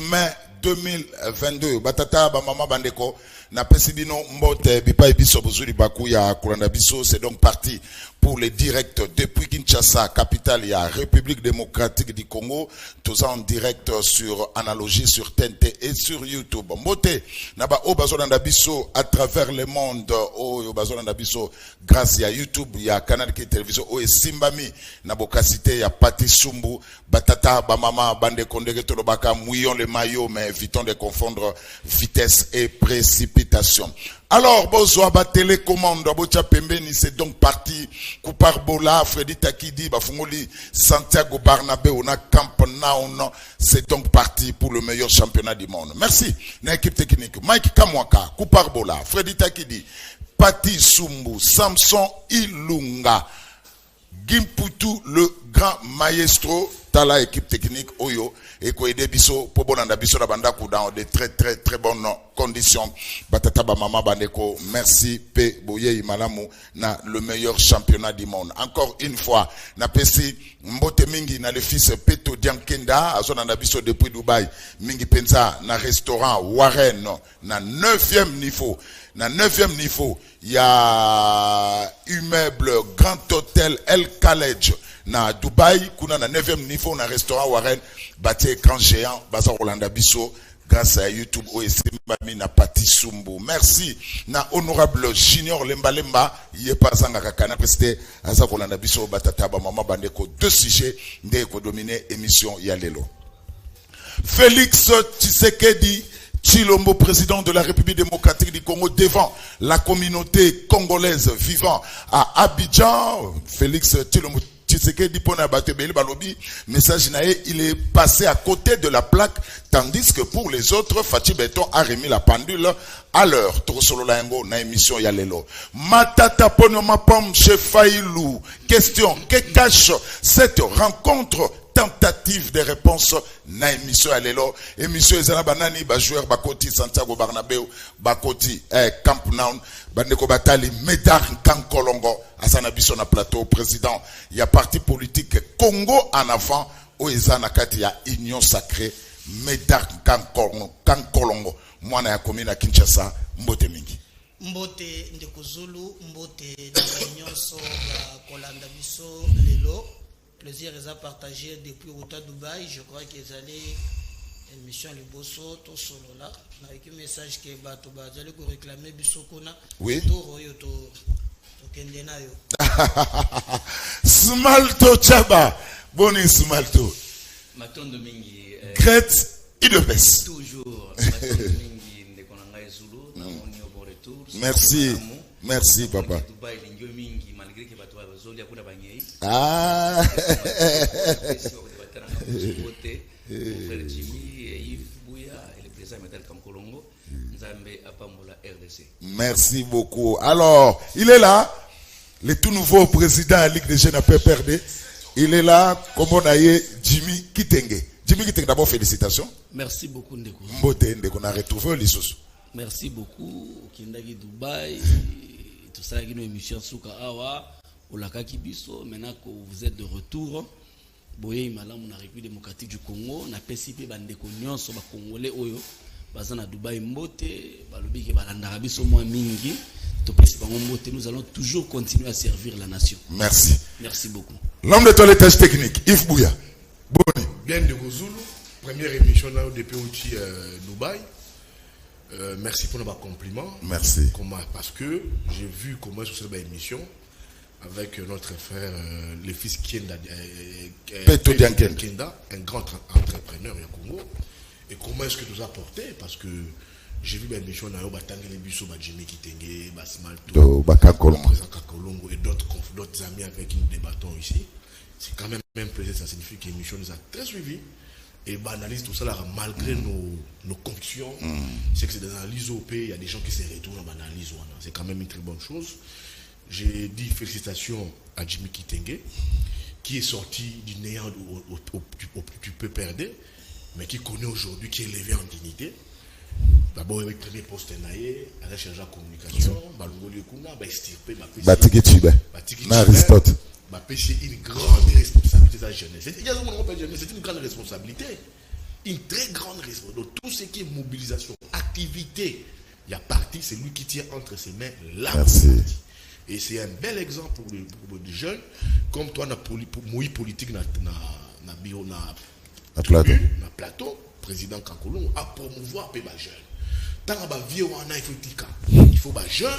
mai 2022. Batata, Bamama Bandeko, na pesibino mbote, bipa ebiso bozuri baku ya kuranda biso, c'est donc parti pour les directs depuis Kinshasa, capitale, il y a République démocratique du Congo, tous en direct sur Analogie, sur TNT et sur YouTube. Mbote, naba obazolanda biso à travers le monde, obazolanda biso grâce à YouTube, il y a Canal qui télévision, et Simbami, nabokasite, il y a Pati Sumbu, Batata, Bamama, Bande Kondege, Tolobaka, mouillons les maillots, mais évitons de confondre vitesse et précipitation. Alors, bonsoir, télécommande, c'est donc parti. Koupar Bola, Freddy Takidi, Bafungoli, Santiago Barnabé, on a Camp Now, c'est donc parti pour le meilleur championnat du monde. Merci, l'équipe technique. Mike Kamwaka, Koupar Bola, Freddy Takidi, Pati Sumbu, Samson Ilunga, Gimputu, le grand maestro, Tala, équipe technique, Oyo, et Koede Biso, Pobonanda Biso, la Bandakou, dans de très bonnes conditions. Batata Bamama Bandeko, merci, P. Boye Malamu, na le meilleur championnat du monde. Encore une fois, na pesi, Mbote Mingi, na le fils Peto Diankenda, à Zonanda Biso depuis Dubaï, Mingi Penza, na restaurant Warren, na 9e niveau. Na 9e niveau, il y a immeuble Grand Hôtel El Khaled na Dubaï, kuna na 9e niveau na restaurant Warren, bâti écran géant, Baza Rolanda Bisso, grâce à YouTube, OSC Mami na Pati Sumbu. Merci na honorable Junior Lemba Lemba, yé pas zanga kakana presté, Aza Rolanda Bisso, Batata Bamama Bandeko, 2 sujets, ndeko dominer émission Yalelo. Félix Tshisekedi Tshilombo, président de la République démocratique du Congo, devant la communauté congolaise vivant à Abidjan. Félix Tshilombo Tshisekedi Pona Batebeli Balobi, message naé, il est passé à côté de la plaque, tandis que pour les autres, Fatih Beton a remis la pendule à l'heure. Torosolo Laengo, na émission Yalelo. Matata Ponoma Pom chez Failou. Question, que cache cette rencontre? Tentative de réponse na émission Alelo. Émission Ezana Banani, joueur Bakoti, Santiago Barnabéu, Bakoti, Camp Now, Bandeko Batali, Médard Kankolongo, Asana Bisso na plateau, président. Il y a parti politique Congo en avant, où Ezana Kati, il y a Union Sacrée, Médard Kankolongo, moi na ya commune à Kinshasa, Mbote Mingi. Mbote Ndekuzulu, Mbote Nyonso, Kolanda Bisso, Lelo. Plaisir est à partager depuis Routa Dubaï. Je crois qu'ils allaient émission le Bosso, tout solo là. Avec un message qui est bateau, j'allais réclamer Bissokona. Oui. Tout Kendenayo. Smalto Chaba. Boni Smalto. Maton Domingi. Great Idebes. Toujours. Maton Domingi, Ndekonanga Zulu. On est au bon retour. Merci. Merci, papa. Dubaï, Mingi, malgré que Bato Zoli a pour la bagnée. Ah. Merci beaucoup. Alors, il est là, le tout nouveau président de la Ligue des Jeunes à PPRD. Il est là, comme on a eu Jimmy Kitenge. Jimmy Kitenge, d'abord, félicitations. Merci beaucoup, Ndeko. Mbote, Ndeko, on a retrouvé l'Issos. Merci beaucoup. Kindagi Dubaï, tout ça, une émission Souka Awa. Maintenant que vous êtes de retour, Boye Malam, la République démocratique du Congo, na PCP Bandeko Nyonso ba Congolais Oyo, Bazana Dubaï Mbote, Balobi ke Balanda Biso Mwa Mingi, to PCP Mbote, nous allons toujours continuer à servir la nation. Merci. Merci beaucoup. L'homme de toilettage technique, Yves Bouya. Bonne. Bien de Gozulu, première émission là depuis Dubaï. Merci pour nos compliments. Merci. Comment? Parce que j'ai vu comment sur cette émission. Avec notre frère, le fils Kienda, Peto Diankenda, un grand entrepreneur au Congo. Et comment est-ce que nous a porté? Parce que j'ai vu ma mission dans les Bisso, Jimmy Kitenge, Basmalto, Kakolongo et d'autres amis avec qui nous débattons ici. C'est quand même un plaisir, ça signifie que l'émission nous a très suivis. Et banalise tout ça là, malgré nos convictions. C'est que c'est des analyses OP, il y a des gens qui se retournent en analyse. C'est quand même une très bonne chose. J'ai dit félicitations à Jimmy Kitenge, qui est sorti du néant tu peux perdre, mais qui connaît aujourd'hui, qui est élevé en dignité. D'abord, avec le premier poste naïe, à la charge de la communication, Balungoli Kuna, Estirpe, Aristote. C'est une grande responsabilité de la jeunesse. C'est une grande responsabilité. une très grande responsabilité. Donc, tout ce qui est mobilisation, activité, il y a parti, c'est lui qui tient entre ses mains la Merci. Et c'est un bel exemple pour les jeunes, comme toi, Moïse politique na plateau, président Kankolon, à promouvoir les jeunes. Tant que vieux, il faut les jeunes,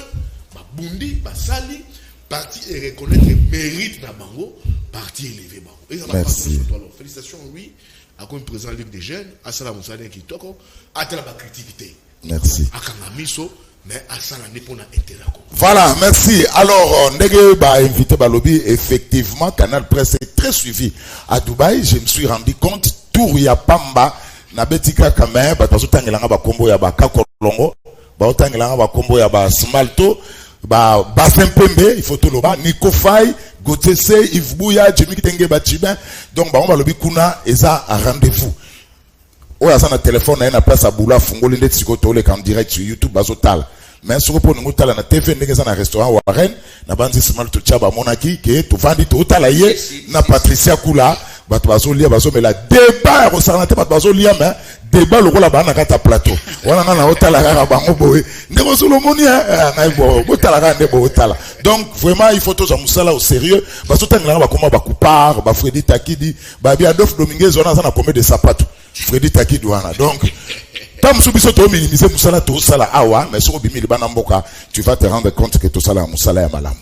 les bundi, les sali, parti et reconnaître le mérite na bango, parti élevé bango. Merci. Félicitations, oui, à comme président Ligue des jeunes, à Salam Moussane qui toko, à la criticité. Merci. À Kanamiso, mais à Salam pour intérêt. Voilà, merci. Alors, Ndege ba invité Balobi, effectivement, Canal Presse est très suivi à Dubaï. Je me suis rendu compte, tout ya Pamba, na betika kamé, ba tazo tangela ba kombo ya ba Kakolongo, ba tangela ba kombo ya ba Smalto, ba Pembe, il faut tout le bas, Nico Faye, Gauthier C, Yves Bouya, Jimmy Kitenge Batibin. Donc, ba on Balobi kuna, eza à rendez-vous. Oya sana téléphone na place à Boula Fungoli ndeti sikoto le en direct sur YouTube bazotal. Mais ce que pour nous tala na TV ndenge za na restaurant Warren na banzi simal to chaba monaki ke to vandi to tala ye na Patricia Kula bato bazolia bazomela débat rosalante bato bazolia mais débat lokola bana kata plateau. Wana na otala kaka bango boye. Ndeko solomoni na bo tala ka ndebo otala. Donc vraiment il faut tous musala au sérieux bazotangela ba koma ba Coupard, ba Freddy Takidi, ba bi Adolphe Dominguez wana za na combien de sapato. Freddy Takidouana. Donc, tant que tu minimiser Moussala, tout ça là, awa, mais sur Bimi Libanamboka, tu vas te rendre compte que tout ça là, Moussala est malam.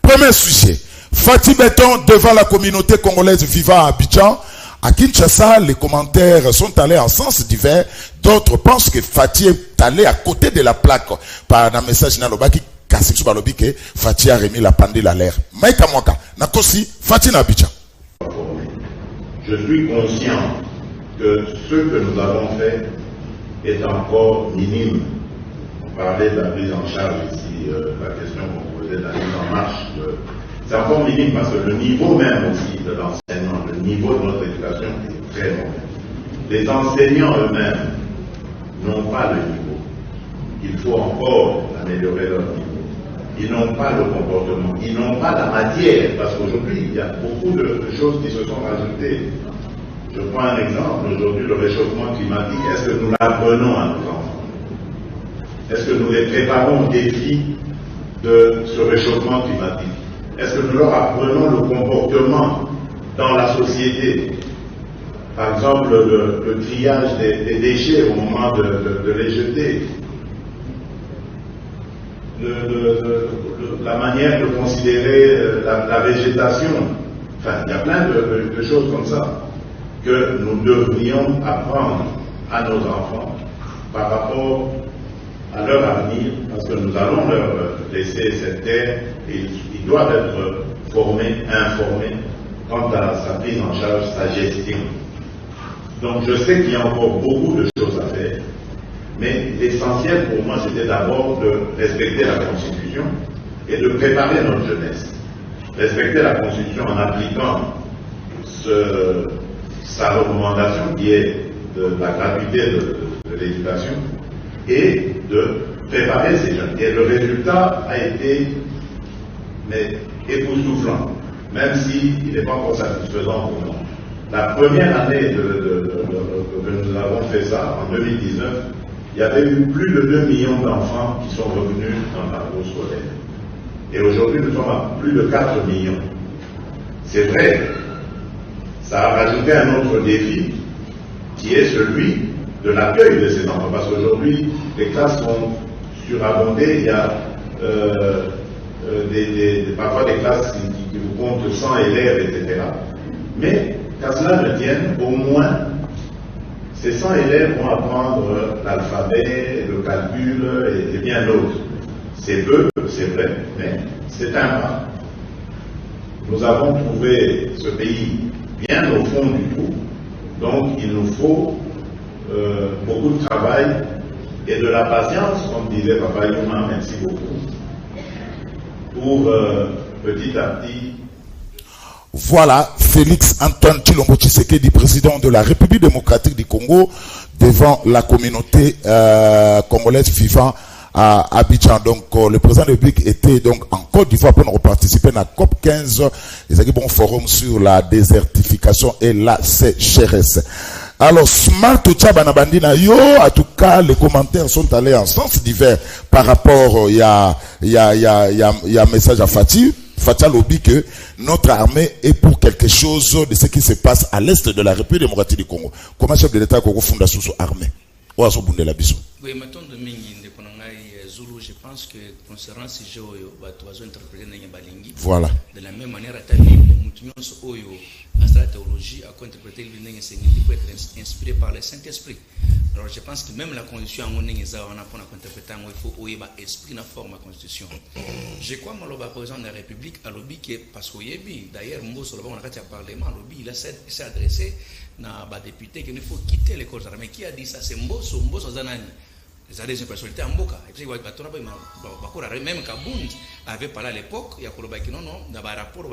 Premier sujet. Fatih Béton devant la communauté congolaise vivant à Abidjan. À Kinshasa, les commentaires sont allés en sens divers. D'autres pensent que Fatih est allé à côté de la plaque par un message Nalobaki. Kassim Balobi que Fatih a remis la pendule à l'air. Maïka Mwaka, Nakosi, Fatih na Abidjan. Je suis conscient que ce que nous avons fait est encore minime. On parlait de la prise en charge ici, la question qu'on posait de la mise en marche. C'est encore minime parce que le niveau même aussi de l'enseignement, le niveau de notre éducation est très mauvais. Les enseignants eux-mêmes n'ont pas le niveau. Il faut encore améliorer leur niveau. Ils n'ont pas le comportement, ils n'ont pas la matière, parce qu'aujourd'hui, il y a beaucoup de choses qui se sont rajoutées. Je prends un exemple, aujourd'hui le réchauffement climatique, est-ce que nous l'apprenons à nos enfants? Est-ce que nous les préparons au défi de ce réchauffement climatique? Est-ce que nous leur apprenons le comportement dans la société? Par exemple, le triage des déchets au moment de les jeter. La manière de considérer la végétation. Enfin, il y a plein de choses comme ça que nous devrions apprendre à nos enfants par rapport à leur avenir, parce que nous allons leur laisser cette terre et ils doivent être formés, informés quant à sa prise en charge, sa gestion. Donc je sais qu'il y a encore beaucoup de choses à faire, mais l'essentiel pour moi c'était d'abord de respecter la Constitution et de préparer notre jeunesse. Respecter la Constitution en appliquant sa recommandation qui est de la gratuité de l'éducation et de préparer ces jeunes. Et le résultat a été époustouflant, même s'il n'est pas encore satisfaisant pour nous. La première année que nous avons fait ça, en 2019, il y avait eu plus de 2 millions d'enfants qui sont revenus dans le parcours scolaire. Et aujourd'hui, nous sommes à plus de 4 millions. C'est vrai, ça a rajouté un autre défi, qui est celui de l'accueil de ces enfants. Parce qu'aujourd'hui, les classes sont surabondées, il y a parfois des classes qui vous comptent 100 élèves, etc. Mais, qu'à cela ne tienne, au moins, ces 100 élèves vont apprendre l'alphabet, le calcul et bien d'autres. C'est peu, c'est vrai, mais c'est un pas. Nous avons trouvé ce pays bien au fond du trou, donc il nous faut beaucoup de travail et de la patience, comme disait Papa Yuma, merci beaucoup, pour petit à petit. Voilà Félix Antoine Tshilombo Tshisekedi, président de la République démocratique du Congo, devant la communauté congolaise vivant à Abidjan. Donc le président de la République était donc en Côte d'Ivoire pour participer à la COP 15, les bon forum sur la désertification et la sécheresse. Alors, Smart Tchabanabandina yo, en tout cas, les commentaires sont allés en sens divers par rapport, il y a un message à Fatih Lobby que notre armée est pour quelque chose de ce qui se passe à l'est de la République démocratique du Congo. Comment chef de l'État Congo fonde sous armée? Oui, maintenant de Mingi, Zulu, je pense que concernant ce jeu, voilà. De la même manière, la théologie a interprété le peut être inspiré par le Saint-Esprit. Alors je pense que même la constitution on a pour interpréter il faut esprit na forme la constitution. Je crois que le président de la République a lobby que parce que d'ailleurs Mbosso on a parlement lobby il s'est adressé na ba député qu'il faut quitter les corps armés. Qui a dit ça? C'est Mbosso Zanani. Les adhésions personnalités en Boka. Et puis, même Kabound avait parlé à l'époque, il y a dans le rapport,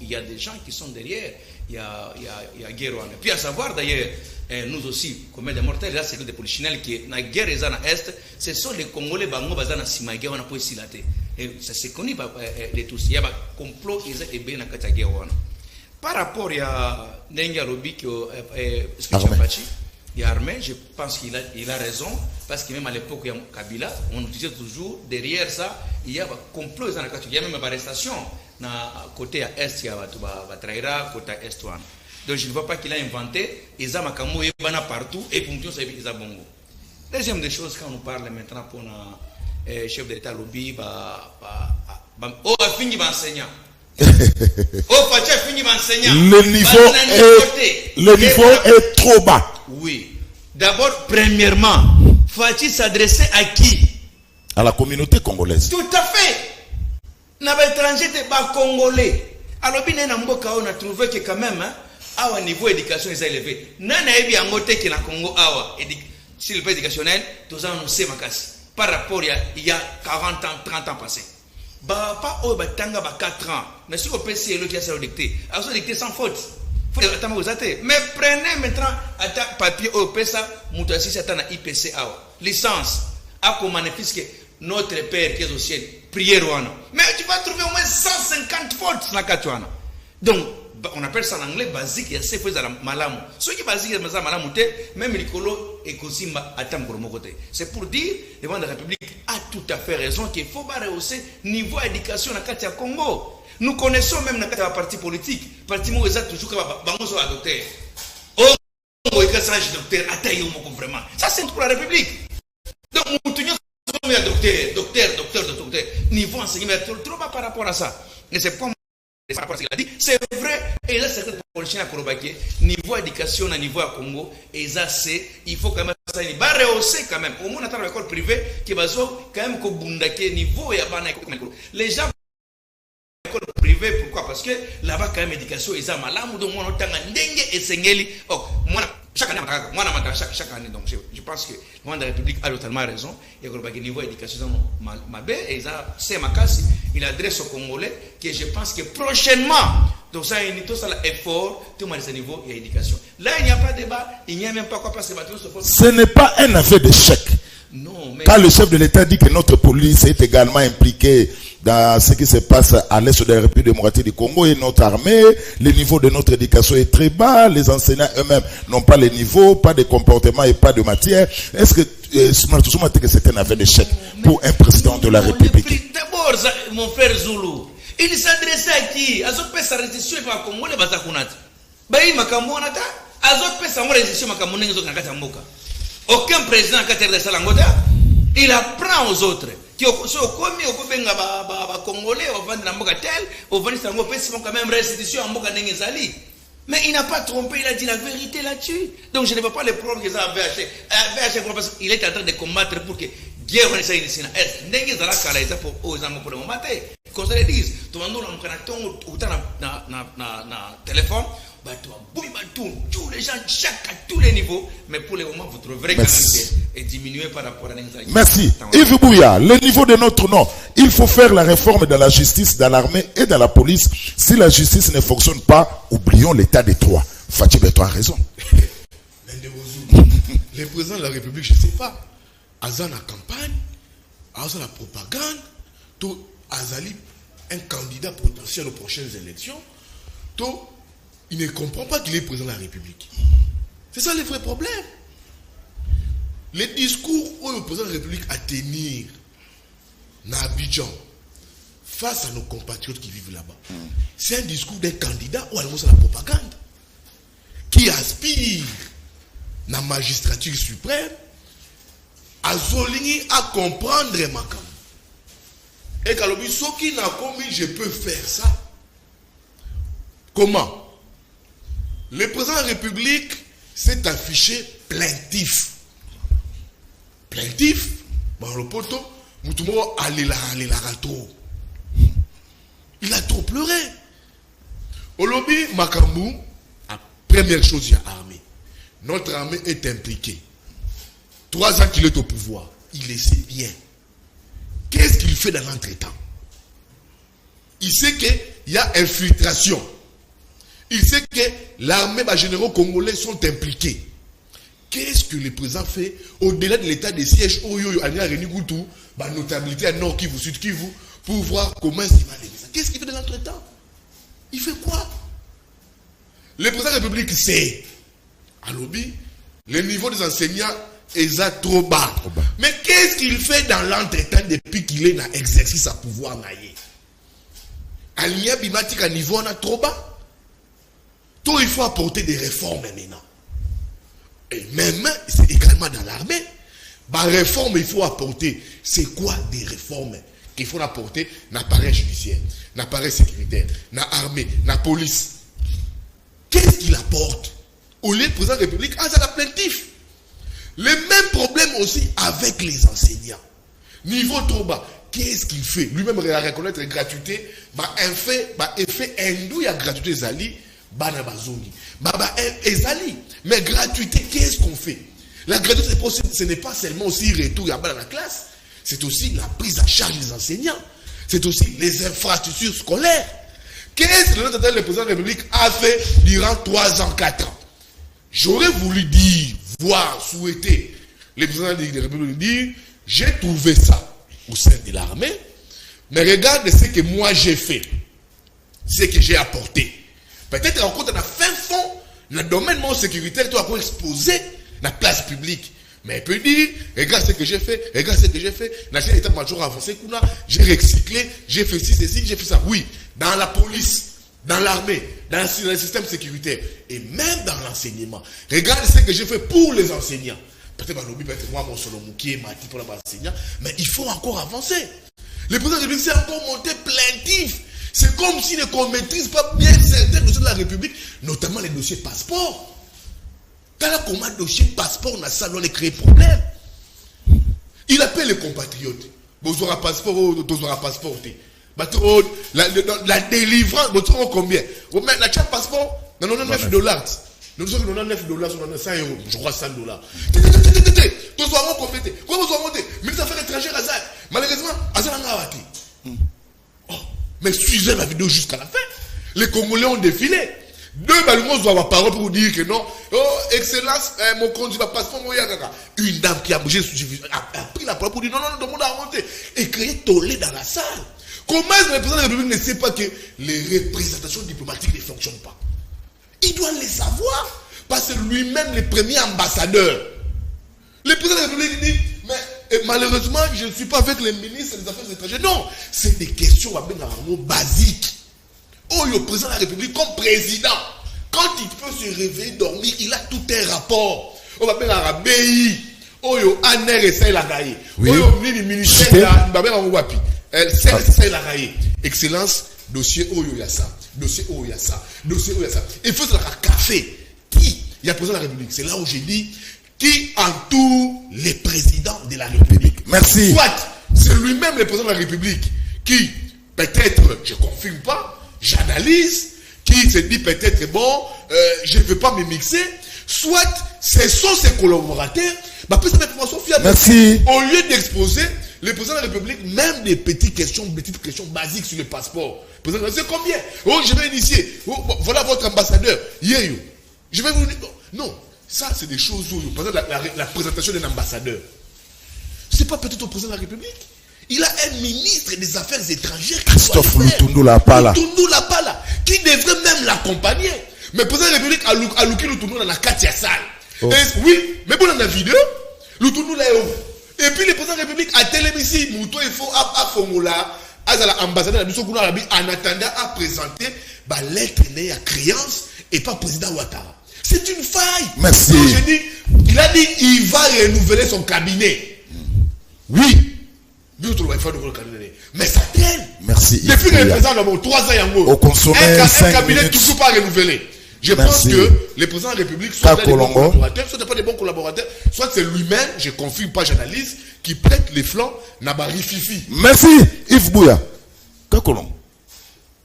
il y a des gens qui sont derrière, il y a Guérouane. Puis à savoir d'ailleurs, nous aussi, comme des mortels, là, c'est des polichinelles qui, dans la guerre des Est, ce sont les Congolais, Bango, Bazana, Simaïga, on a pas ici. Et ça s'est connu, les tous. Il y a un complot, ils ont bien dans la guerre. Par rapport à Nenga Robi, qui est il y a armé, je pense qu'il a raison, parce que même à l'époque, il y a Kabila, on disait toujours, derrière ça, il y a un complot, il y a même une arrestation, côté à Est, il y a Traira, côté à Est. Donc je ne vois pas qu'il a inventé, il y a Makamou, il y a partout, et pour nous, il y a Bongo. Deuxième des choses, quand on parle maintenant pour le chef de l'État lobby, oh, a fini d'enseigner. Le niveau est trop bas. Oui. D'abord, premièrement, faut-il s'adresser à qui? À la communauté congolaise. Tout à fait. N'a pas étranger de bas congolais. Alors, bien, on a trouvé que quand même, à un niveau d'éducation est élevé. Nana ebi angote qui na Congo awa sur le plan éducationnel, tous on sait makasi. Par rapport il y a 40 ans, 30 ans passés. Bah pas au batanga ba 4 ans. Mais si on peut essayer le qui a ça dicté, à ça dicté sans faute. Mais prenez maintenant papier au PESA, Moutasi Satan à IPC licence, à comme manifeste que notre Père qui est au ciel, prière. Mais tu vas trouver au moins 150 fautes dans la Katuana. Donc, on appelle ça en anglais basique, il y a ces choses à la malamu. Ce qui est basique, c'est la malamu, même l'écolo et Kosimba attend pour mon côté. C'est pour dire, le président de la République a tout à fait raison qu'il faut rehausser le niveau d'éducation dans le Congo. Nous connaissons même dans le parti politique, parti où ils ont toujours besoin d'un docteur. Oh, on est un docteur, attendez, vraiment. Ça, c'est pour la République. Donc, nous sommes un docteur. Niveau enseignement, trop bas par rapport à ça. Et c'est pas c'est vrai, et là, c'est que pour à Korobaké, niveau éducation, niveau à Congo, et ça, c'est, il faut quand même ça, il va rehausser quand même. Au moins, dans l'école privée, qui va quand même qu'au Bundake, niveau et à les gens, l'école privée, pourquoi? Parce que là-bas, quand même, éducation, ils ont malade, donc, moi, on a un dengue et sengeli. Oh, moi, chaque année, chaque année, donc, je pense que le président de la République a totalement raison. Il y a un niveau d'éducation, et c'est ma casse, il adresse aux Congolais que je pense que prochainement, donc ça, il y a tout ça, l'effort, tout le monde à ce niveau, il y a éducation. Là, il n'y a pas de débat, il n'y a même pas quoi parce que ce n'est pas un affaire d'échec. Non, mais quand le chef de l'État dit que notre police est également impliquée dans ce qui se passe à l'est de la République démocratique du Congo et notre armée, le niveau de notre éducation est très bas, les enseignants eux-mêmes n'ont pas le niveau, pas de comportement et pas de matière. Est-ce que c'est un affaire d'échec pour un président de la République? D'abord, mon frère Zulu, il s'adressait à qui? À ce sa résistance à Congo, les Bazakunat. Baï Makamonata, à ce sa résistance à Kamoné, aucun président qui a de Salangota, il apprend aux autres. Qui sont commis au Benga Congolais, au Van Nambogatel, au Van Sangopé, c'est quand même restitution à Moka Nengezali. Mais il n'a pas trompé, il a dit la vérité là-dessus. Donc je ne vois pas les problèmes qu'ils ont VH. Parce qu'il est en train de combattre pour que guerre on essaye ici. Nengezala Kalaïsa pour aux amours pour le moment. Qu'on se le dise, tout le monde a téléphone. Tous les gens, à tous les niveaux, mais pour le moment, votre vrai caractère est diminué par rapport à l'anxiété. Merci. Yves Bouya, le niveau de notre nom, il faut faire la réforme dans la justice, dans l'armée et dans la police. Si la justice ne fonctionne pas, oublions l'état des trois. Fatih Beto a raison. Le président de la République, je ne sais pas, Azan la campagne, Azan la propagande, tout Azali, un candidat potentiel aux prochaines élections, tout. Il ne comprend pas qu'il est président de la République. C'est ça le vrai problème. Les discours où le président de la République a tenir à Abidjan face à nos compatriotes qui vivent là-bas, c'est un discours d'un candidat ou alors c'est la propagande qui aspire la magistrature suprême à Zolini à comprendre ma camp. Et quand le ce qui n'a commis, je peux faire ça. Comment? Le président de la République s'est affiché plaintif. Plaintif, dans le poteau, il a trop pleuré. Au lobby, Makambu, la première chose, il y a armée. Notre armée est impliquée. 3 ans qu'il est au pouvoir, il le sait bien. Qu'est-ce qu'il fait dans l'entretemps? Il sait qu'il y a infiltration. Il sait que l'armée, les généraux congolais sont impliqués. Qu'est-ce que le président fait au-delà de l'état de siège où il y a notabilité à Nord Kivu, Sud Kivu, pour voir comment il va aller. Qu'est-ce qu'il fait dans l'entretemps? Il fait quoi? Le président de la République sait, à lobby, le niveau des enseignants est trop bas. Mais qu'est-ce qu'il fait dans l'entretemps depuis qu'il est dans l'exercice à pouvoir naïe? Aligné bimatique à niveau on a trop bas. Tout il faut apporter des réformes maintenant. Et même, c'est également dans l'armée. Bah, réforme, il faut apporter. C'est quoi des réformes qu'il faut apporter? L'appareil judiciaire, l'appareil sécuritaire, l'armée, la police. Qu'est-ce qu'il apporte? Au lieu de président de la République, ça la plaintif. Le même problème aussi avec les enseignants. Niveau trop bas. Qu'est-ce qu'il fait? Lui-même, il va reconnaître la gratuité. Effet hindou, il y a gratuité Zali. Mais gratuité, qu'est-ce qu'on fait? La gratuité, ce n'est pas seulement aussi retour dans la classe, c'est aussi la prise en charge des enseignants, c'est aussi les infrastructures scolaires. Qu'est-ce que le président de la République a fait durant 3 ans, 4 ans? J'aurais voulu dire, voir, souhaiter, le président de la République dire, j'ai trouvé ça au sein de l'armée, mais regarde ce que moi j'ai fait, ce que j'ai apporté. Peut-être encore dans la fin fond, dans le domaine sécuritaire, tu vas exposer la place publique. Mais il peut dire, regarde ce que j'ai fait, regarde ce que j'ai fait. National État-major avancé, j'ai recyclé, j'ai fait ceci, j'ai fait ça. Oui, dans la police, dans l'armée, dans le système sécuritaire, et même dans l'enseignement. Regarde ce que j'ai fait pour les enseignants. Peut-être moi, mon solo mouki, Mati pour l'enseignant, mais il faut encore avancer. Le président de la République s'est encore monté plaintif. C'est comme s'il ne maîtrise pas bien certains dossiers de la République, notamment les dossiers passeport. Quand la commande dossier passeport, on a ça, on a créé problème. Il appelle les compatriotes. Vous aurez un passeport, vous aurez un passeport. La délivrance, vous aurez combien? Vous mettez la carte passeport, $99. Nous sommes $99, 100 €, je crois $100. Vous aurez complété. Comment vous aurez monté? Ministre des Affaires étrangères, Azal. Malheureusement, Azal n'a pas. Mais suivez la vidéo jusqu'à la fin. Les Congolais ont défilé. 2 balumons doivent avoir parole pour dire que non. Oh, Excellence, mon conduit va passer pour moi. Une dame qui a bougé, a pris la parole pour dire non, tout le monde a remonté. Et créer tollé dans la salle. Comment est-ce que le président de la République ne sait pas que les représentations diplomatiques ne fonctionnent pas? Il doit les savoir. Parce que lui-même, le premier ambassadeur. Le président de la République dit, mais malheureusement, je ne suis pas avec les ministres des Affaires étrangères. Non, c'est des questions basiques. Oh, le président de la République, comme président, quand il peut se réveiller, dormir, il a tout un rapport. On va appeler la BI. Oh, yo, Aner et ça, il a gagné. Oh, yo, le ministère, il a gagné. Excellence, dossier, oh, yo, il y a ça. Dossier, oh, il y a ça. Dossier, oh, il y a ça. Il faut se la café. Qui? Il y a le président de la République. C'est là où j'ai dit, qui entoure les présidents de la République. Merci. Soit c'est lui-même le président de la République qui, peut-être, je ne confirme pas, j'analyse, qui se dit peut-être, bon, je ne veux pas me mixer, soit ce sont ses collaborateurs, bah, plus d'informations fiables. Merci. Au lieu d'exposer, le président de la République, même des petites questions basiques sur le passeport. Le président, c'est combien? Oh, je vais initier. Oh, bon, voilà votre ambassadeur. Yeah, je vais vous dire. Non. Ça, c'est des choses où, par exemple, la présentation d'un ambassadeur. Ce n'est pas peut-être au président de la République. Il a un ministre des Affaires étrangères qui Christophe Lutundu Lapala, qui devrait même l'accompagner. Mais le président de la République a Luki Lutundu dans la Katia salle. Oh. Oui, mais bon, dans la vidéo, le tout nous l'a eu. Et puis le président de la République a télévisé, Mouto, il faut à Fongola, à l'ambassade de la mission en attendant à présenter bah, lettre à créance et pas président Ouattara. C'est une faille. Merci. Donc, je dis, il a dit il va renouveler son cabinet. Oui. Mais ça traîne. Merci. Depuis que le président a 3 ans, un cabinet toujours pas renouvelé. Je pense que le président de la République, soit des bons collaborateurs, soit pas des bons collaborateurs, soit c'est lui-même, je confirme pas, j'analyse, qui prête les flancs Nabari Fifi. Merci Yves Bouya. Kakolong.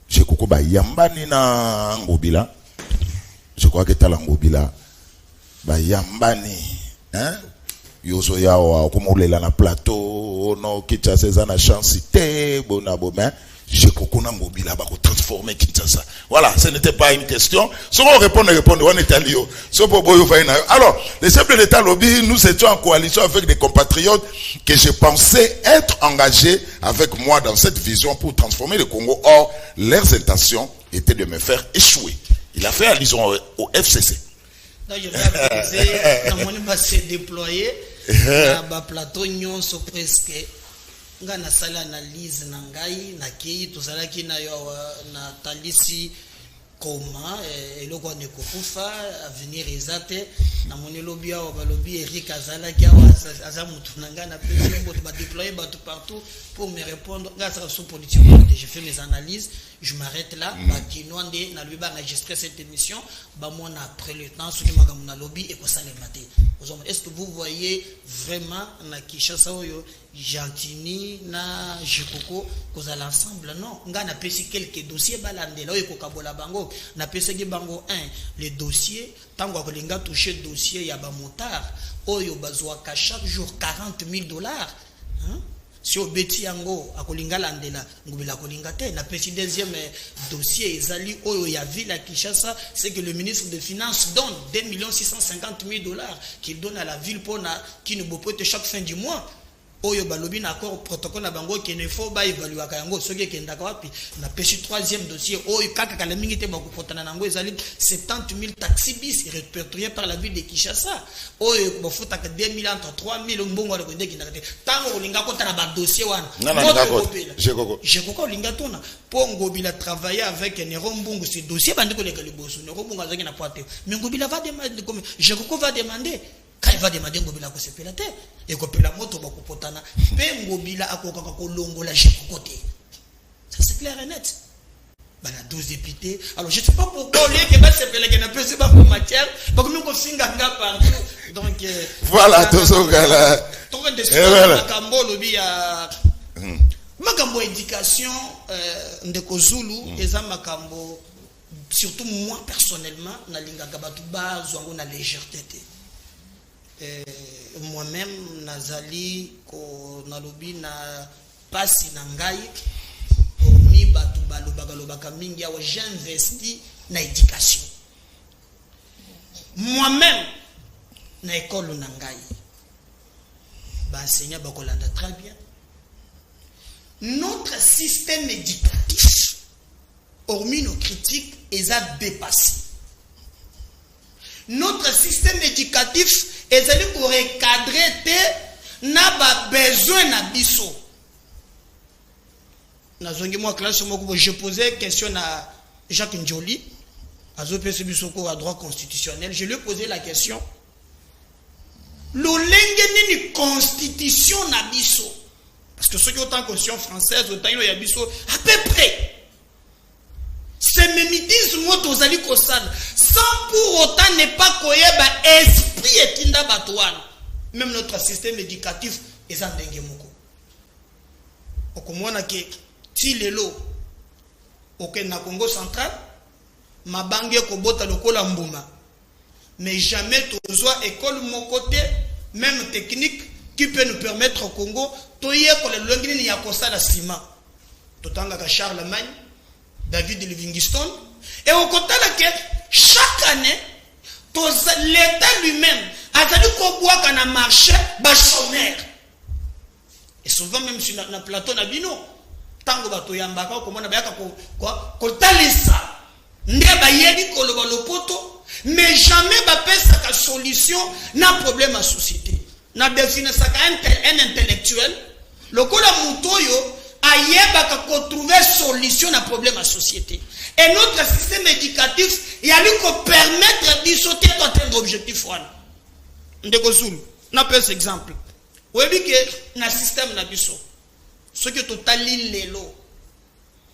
Je crois que Yambani na Ngobila. Je crois que Tala Ngobila. Yambani. Hein? Yoso yawa okomolela na plateau no Kinshasa na chancité bona bomen. Je comprends Ngobila va transformer Kinshasa. Voilà, ce n'était pas une question. Si on répond, on est allé. Alors, les chefs de l'État lobby, nous étions en coalition avec des compatriotes que je pensais être engagés avec moi dans cette vision pour transformer le Congo. Or, leurs intentions étaient de me faire échouer. Il a fait allusion au FCC. Donc, je vais appeler, dans mon va se déployer, dans plateau, nous sommes presque. Nga na sala analyse na ngai na kei tozalaki na yo na talisi koma eloko ne kokufa avenir ezate na monelo bia wa balobi Eric azalaki aza mutu na nga na pesi mboto ba déployer bato partout pour me répondre nga ça sous politique j'ai fait mes analyses je m'arrête là ba kinwande na lui ba enregistrer cette émission ba mona après le temps ce qui m'a na lobby et ko ça le matin. Est-ce que vous voyez vraiment na Kinshasa oyo Gentini na Jikoko koza l'ensemble? Non, nga na pesi quelques dossiers balandela oyo kokabola bango na pesi ki bango 1 les dossiers tango akolinga toucher dossier ya ba motard oyo bazwaka chaque jour $40,000 hein? Si au beti yango akolinga landela ngubila kolinga te na pesi deuxième dossier ezali oyo ya ville à Kinshasa c'est que le ministre des Finances donne $2,650,000 qu'il donne à la ville pour qui ne peut chaque fin du mois. Oyo balobi na accord protocole na bango qui ne faut pas évaluer kango soki kenda ka wapi na pesi troisième dossier oyo kaka kala mingi te bako potana nango ezali 70,000 taxi bis répertoriés par la ville de Kinshasa oyo bofuta ka 2,000 entre 3,000 mbongo le konde kinda te tango linga kota na ba dossier wana je koko linga tona po ngobila travailler avec Nero Mbungu ce dossier bandi ko leka liboso Nero Mbungu azaki na poate mais ngobila va demander comme je koko va demander. Quand il va demander Ngobila ko se pela te et ko pela moto ba ko potana pe Ngobila akoka ko longola côté. Ça c'est clair et net. Bana 12 députés. Alors je sais pas pourquoi les que ba se pela que na pesi ba ko matière ba ko ko singa nga partout. Donc voilà tout ça là. Donc de makambo lobi ya makambo éducation ndeko Zulu eza makambo surtout moi personnellement na linga gabatu ba zwango na légèreté. Moi-même nazali ko nalobi na pasi na ngai omi batu balobaka mingi awa j'investi na éducation moi-même na école na ngai ba enseignant bakolanda très bien notre système éducatif hormis nos critiques est à dépasser. Notre système éducatif est pour recadrer n'a pas besoin na biso. Je posais question à Jacques Njoli, à droit constitutionnel. Je lui ai posé la question. L'olenge ni constitution na biso. Parce que ceux qui ont autant constitution française, autant il y a biso à peu près. C'est mémitisme motozali kosala sans pour autant ne pas koyeba esprit etinda batouana. Même notre système éducatif est en dengue moko. Okomona ke ti lelo oke na Congo central mabange ko bota lokola mbuma. Mais jamais tozwa école mon côté même technique qui peut nous permettre au Congo toye ko le longini ya kosala ciment. Totanga ka Charlemagne David Livingstone et au côté de chaque année l'État lui-même a fallu qu'on voit qu'on a marché bas chômeur et souvent même sur le plateau nabino tango bato yambaka comment na bayaka quoi ko talisa ndeba yedi ko lopoto mais jamais bapesa ka solution na problème à société. Na définir ça un intellectuel, lokola mutoyo ayeba ka trouver solution na problème à société. Et notre système éducatif, il y a lui qu'on permettre de sauter atteindre l'objectif. Ndeko Zulu, na pes exemple. Vous voyez que na système na biso, ce que total lelo,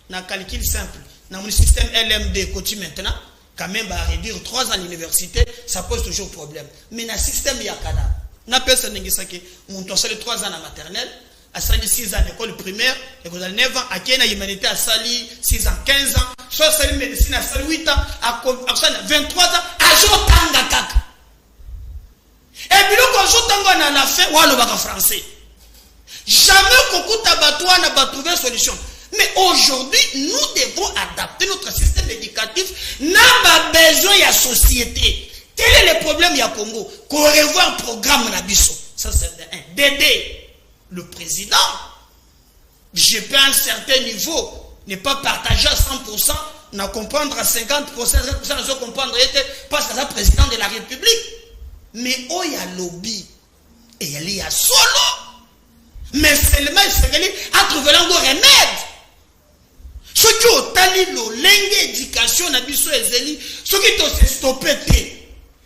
na calcul simple, dans le système LMD côté maintenant, quand même va réduire 3 ans à l'université, ça pose toujours problème. Mais dans le système Yakana, na personne qui sait que mon tossé 3 ans à maternelle, à sali 6 ans à l'école primaire, l'école de 9 ans, à qui na humanité à sali 6 ans, 15 ans, soit sali médecine à sali 8 ans, à 23 ans, à Jotanga Kaka. Et puis le Jotanga na la fin, ou alors français. Jamais qu'on tabatouan n'a pas trouvé solution. Mais aujourd'hui, nous devons adapter notre système éducatif. N'a pas besoin de la société. Quel est le problème du Congo? Qu'on revoit un programme Nabiso. Ça c'est un. D'aider le président. Je peux à un certain niveau ne pas partager à 100%, n'a comprendre à 50%, 50% ne comprendre parce que c'est le président de la République. Mais oh, il y a lobby. Et il y a solo. Mais seulement il a trouvé un remède. Ce qui ont tali l'olenge éducation na biso ezeli, ce qui t'ont stoppé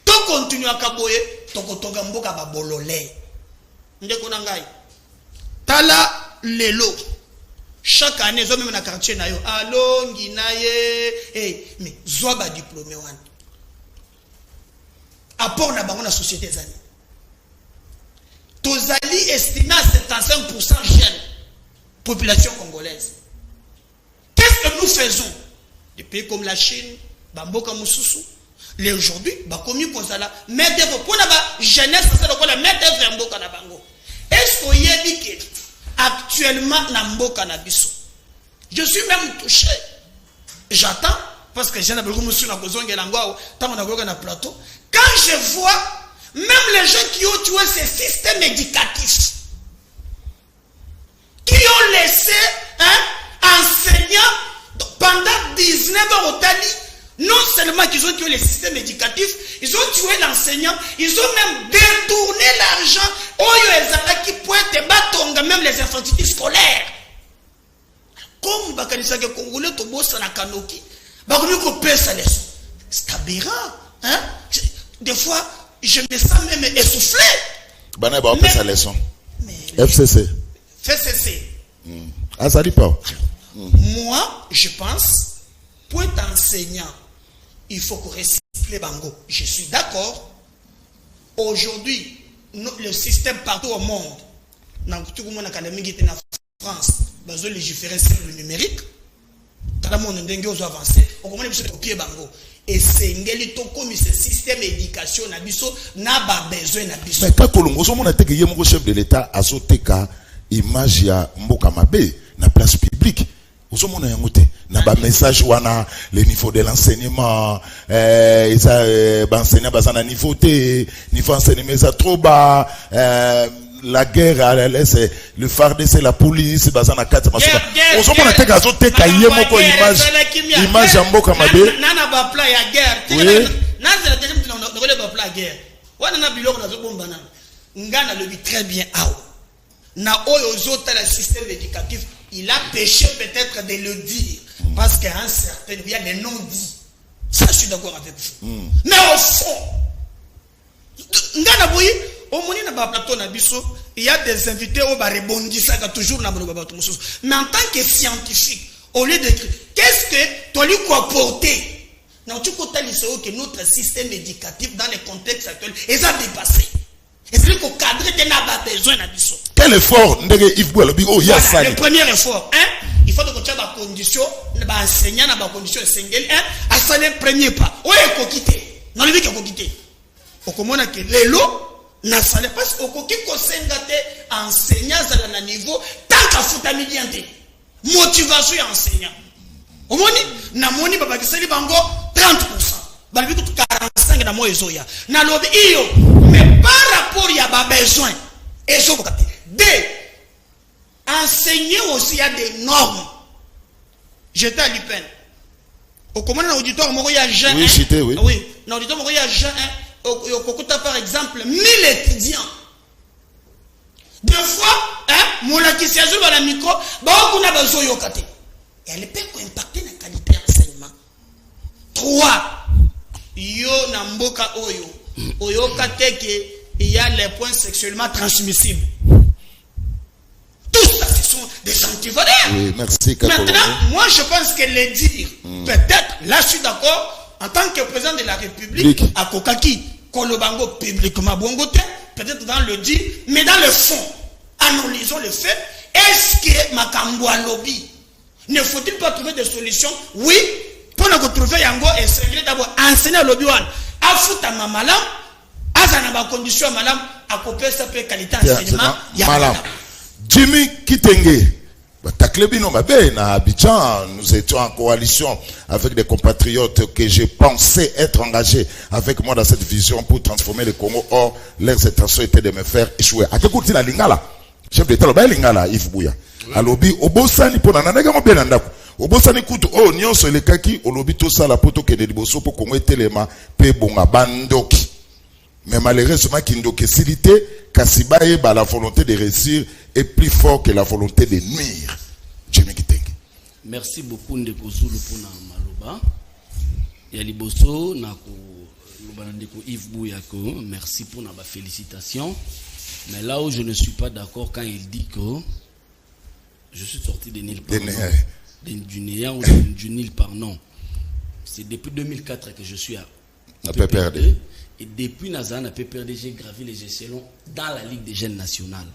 to continue à kaboye, to kotoga mboka ba bolole. Ndeko na ngai. Tala lelo. Chaque année zo même na quartier na yo, allo nginaye, mais zo ba diplômé wan. Apport na bango na société zani. Tozali estimé à 75% jeunes, population congolaise. Qu'est-ce que nous faisons? Des pays comme la Chine, Bamboka Moussousou, les aujourd'hui, comme Kozala, mais des pour la jeunesse, c'est la mettre vers Mboka na Bango. Est-ce qu'il y a dit que actuellement, na Mboka na Biso, je suis même touché. J'attends, parce que j'ai un peu de plateau. Quand je vois, même les gens qui ont tué ces systèmes éducatifs, qui ont laissé, enseignants pendant 19 ans au Tali, non seulement qu'ils ont tué les systèmes éducatifs, ils ont tué l'enseignant, ils ont même détourné l'argent. Qui pointent battre même les infantilités scolaires. Comme Bakanisa que Congolais to bossa na kanoki, bakomi ko pesa leçon. C'est aberrant, hein? Des fois, je me sens même essoufflé. Bana ba pesa leçon. FCC. FCC. Ah, ça dit pas. Moi, je pense, pour être enseignant, il faut qu'on recycle Bango. Je suis d'accord. Aujourd'hui, le système partout au monde, dans tout le monde académique qui est en France, ils ont légiféré sur le numérique. Tout le monde a avancé. On commence à copier Bango. Et c'est comme ce système d'éducation n'a pas besoin de. Mais quand Colombo, on a été le chef de l'État à Soteka, image ya Mboka Mabe, na place publique. Vous avez un message wana le niveau de l'enseignement, enseignant à niveau niveau enseignement ça trop bas, la guerre c'est le fardeau c'est la police bazana kati masuka. Vous avez un gazo te kaye moko image ya Mboka Mabe. Nana ba pla ya guerre. Nana la deuxième on ba pla guerre. Wana na biloko na zo bomba na. Ngana le vit très bien awo. Na oyo zota le système éducatif. Il a péché peut-être de le dire. Parce qu'à un certain niveau, il y a des non-dits. Ça, je suis d'accord avec vous. Mais au fond, il y a des invités qui rebondissent toujours dans le mais en tant que scientifique, au lieu d'écrire, qu'est-ce que tu lui as apporté? Que notre système éducatif dans le contexte actuel est dépassé. Et c'est qu'on cadre que n'a pas besoin de ça. Quel effort le premier effort, il faut que tu aies des conditions, des enseignants, des conditions single, à ça le premier pas. Oui, il faut quitter. Non, il faut quitter. Au comment que les lots, n'a salé parce qu'au coquille qu'on s'engage enseignants à un niveau, tant qu'à foutre à milliarder. Motivation enseignant. Au moins, n'a moni papa qui s'est bango 30%. Balbi tout 45 dans moi ezoya. Na lobi iyo, mais par rapport il y a pas besoin. Et je vous capte. Enseigner aussi il y a des normes. J'étais à l'UPEN. Au commandant de l'auditoire, il y a Jean. Oui, cité, oui. Oui, dans l'auditoire, il y a Jean. Au Kokuta, par exemple, 1000 étudiants. Deux fois, mon acquis à la micro, on a besoin de côté. Et elle peut impacter la qualité d'enseignement. 3. Yo Namboka Oyo. Oyo Kateke, il y a les points sexuellement transmissibles. Tout ça, ce sont des antivaleurs. Oui, merci, Kakolo. Maintenant, moi, je pense que les dire, peut-être, là, je suis d'accord, en tant que président de la République, à Kokaki, Kolobango publiquement, peut-être dans le dire, mais dans le fond, analysons le fait, est-ce que Makambwa lobby, ne faut-il pas trouver des solutions? Oui, pour nous trouver Yango et c'est d'abord enseigner le lobby, à foutre à malam, à sa condition malam, à couper sa qualité d'enseignement, malam. Jimmy Kitenge, à Abidjan, nous étions en coalition avec des compatriotes que j'ai pensé être engagés avec moi dans cette vision pour transformer le Congo. Or, leurs intentions étaient de me faire échouer. À quel côté la lingala? Chef d'État, le lingala, Yves Bouya. À l'obi, au Bossani, pour n'anaga bien andako. Au Bossani, kout, oh, nyon, so le kaki, au lobby, tout ça, la poto, que des bosso, pour qu'on ait téléma, pe bonga, bandoki. Mais malheureusement, Kindoke Silité, Kassibaye, la volonté de réussir est plus fort que la volonté de nuire. Jimmy Kitenge. Merci beaucoup, Ndeko Zulu, pour Maloba. Yaliboso, Nako, Ndeko Yves Bouyako, merci pour ma félicitation. Mais là où je ne suis pas d'accord quand il dit que je suis sorti de Nil par non. Du néant ou du Nil par non. C'est depuis 2004 que je suis à PPRD. Et depuis Nazan à PPRD, j'ai gravi les échelons dans la Ligue des jeunes nationales.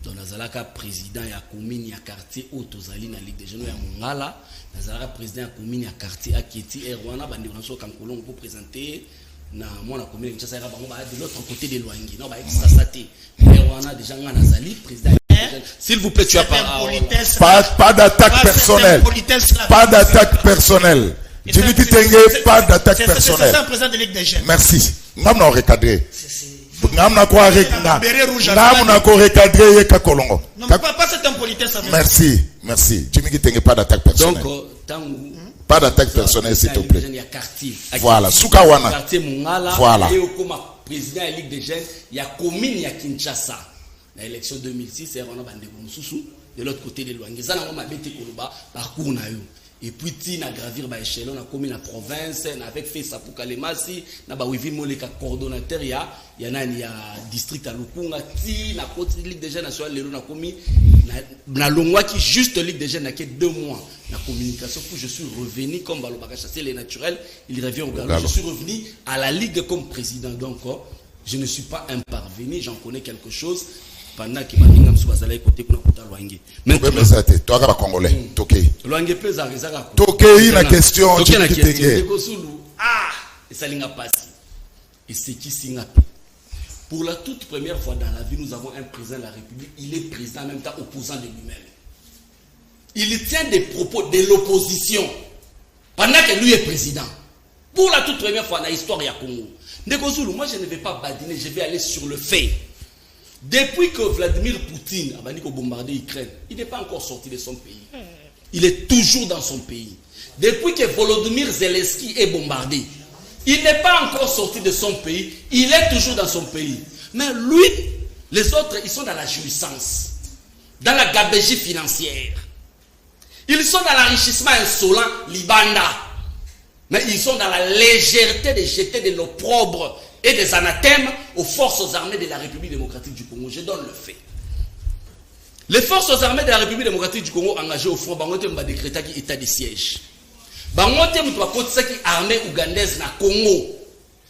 Donc Nazalaka président, il y a commune, il y a quartier, Otozali, dans la Ligue des jeunes, il y a Mongala. Nazalaka président, il y a commune, il y a quartier, Aketi, Erwana, Bandiranso, Kankolon, pour présenter. Na moi la commune de l'autre côté de Loangi. Non, bah, ça s'attend. Erwana, déjà, Nazali, président. S'il vous plaît, tu as pas d'attaque personnelle. Pas d'attaque personnelle. Jimmy Kitenge, pas d'attaque personnelle. C'est un président de Ligue des jeunes. Merci. Nous avons recadré. Nous avons recadré Kakolongo. Non, pas c'est un politesse. Merci, merci. Jimmy Kitenge, pas d'attaque personnelle. Donc, pas d'attaque personnelle, s'il te plaît. Il y a quartier. Voilà, Soukawana. Quartier Mongala. Voilà. Et comme président de la Ligue des jeunes, il y a commune, il y a Kinshasa. La élection 2006, c'est Rwanda Bandeko Moussou. De l'autre côté de Loangi. Ça, on a bêté Koloba, parcours na yo. Et puis, tu as gravi par échelon, on a commis la province, on a fait ça pour Kalemasi, on a Wivi Moleka coordonnateur, il y a district à Lukunga, on a côté Ligue des jeunes nationales, on a commis, on a longwa qui juste Ligue des jeunes, il y a que 2 mois. La communication, pour je suis revenu comme Balobaka chasser les naturels, il revient au galop. Je suis revenu à la Ligue comme président. Donc, je ne suis pas un parvenu, j'en connais quelque chose. Pendant que Maninga Msubazala côté kuna kuta Loangi. Maintenant, toi tu congolais. Toké. Loangi pesa rezaka. Toké la question. Toké la question. Ah, et ça linga passi. Et c'est qui singa. Pour la toute première fois dans la vie, nous avons un président de la République. Il est président en même temps opposant de lui-même. Il tient des propos de l'opposition pendant que lui est président. Pour la toute première fois dans l'histoire du Congo. Ndeko Zulu, moi je ne vais pas badiner, je vais aller sur le fait. Depuis que Vladimir Poutine a bombardé l'Ukraine, il n'est pas encore sorti de son pays. Il est toujours dans son pays. Depuis que Volodymyr Zelensky est bombardé, il n'est pas encore sorti de son pays. Il est toujours dans son pays. Mais lui, les autres, ils sont dans la jouissance, dans la gabegie financière. Ils sont dans l'enrichissement insolent, Libanda. Mais ils sont dans la légèreté de jeter de l'opprobre et des anathèmes aux forces armées de la République démocratique du Congo. Je donne le fait. Les forces armées de la République démocratique du Congo engagées au front, bangote m'a décrété qu'il état de siège. Bangote m'a côté qui armée ougandaise na Congo.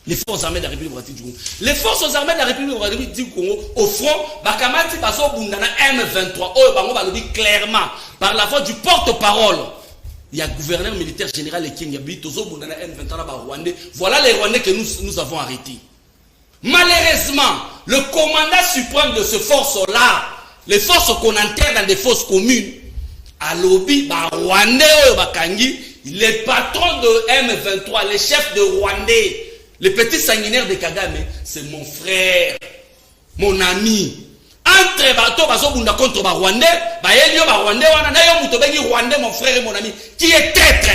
Les forces armées de la République démocratique du Congo. Les forces armées de la République démocratique du Congo au front, bakamati baso bundana M23. Oh bango ba le dit clairement par la voix du porte-parole. Il y a gouverneur militaire général et Kenya Bitozo bundana M23 ba Rwandais. Voilà les Rwandais que nous avons arrêtés. Malheureusement, le commandant suprême de ces forces-là, les forces qu'on enterre dans des fosses communes, à Lobi, Rwandais, les patrons de M23, les chefs de Rwandais, les petits sanguinaires de Kagame, c'est mon frère, mon ami. Entre bateaux, bazobunda contre Rwandais, Rwandais, mon frère et mon ami, qui est traître,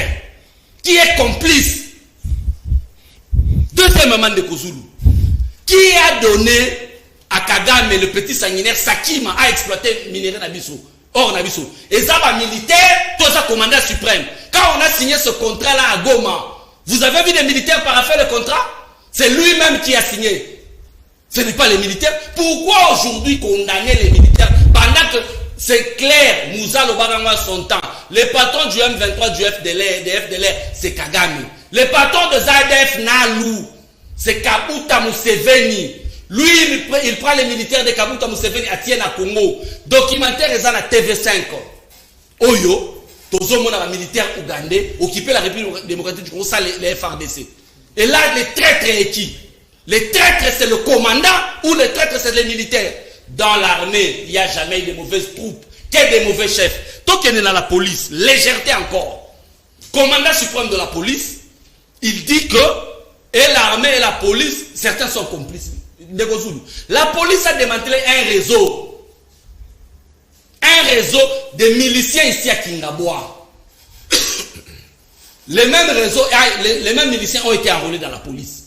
qui est complice. Deuxièmement, de Kozulu, qui a donné à Kagame, le petit sanguinaire, Sakima, a exploité le minerai Nabiso. Or, Nabiso. Et ça va militaire, tout ça commandant suprême. Quand on a signé ce contrat-là à Goma, vous avez vu des militaires paraphé le contrat? C'est lui-même qui a signé. Ce n'est pas les militaires. Pourquoi aujourd'hui condamner les militaires pendant que c'est clair, Moussa Lobarangwa son temps. Les patrons du M23 du FDLR, c'est Kagame. Les patrons de ZDF Nalu, c'est Kabuta Museveni. Lui, il prend les militaires de Kabuta Museveni à Tiena Congo. Documentaire est à la TV5. Oyo, Tozomona militaire ougandais, occupé la République démocratique du Congo, ça les FRDC. Et là, les traîtres est qui? Les traîtres, c'est le commandant ou les traîtres, c'est les militaires. Dans l'armée, il n'y a jamais eu de mauvaises troupes, que des mauvais chefs. Tant qu'il est dans la police, légèreté encore. Commandant suprême de la police, il dit que et l'armée et la police, certains sont complices. La police a démantelé un réseau de miliciens ici à Kingaboa. Les mêmes réseaux, les mêmes miliciens ont été enrôlés dans la police.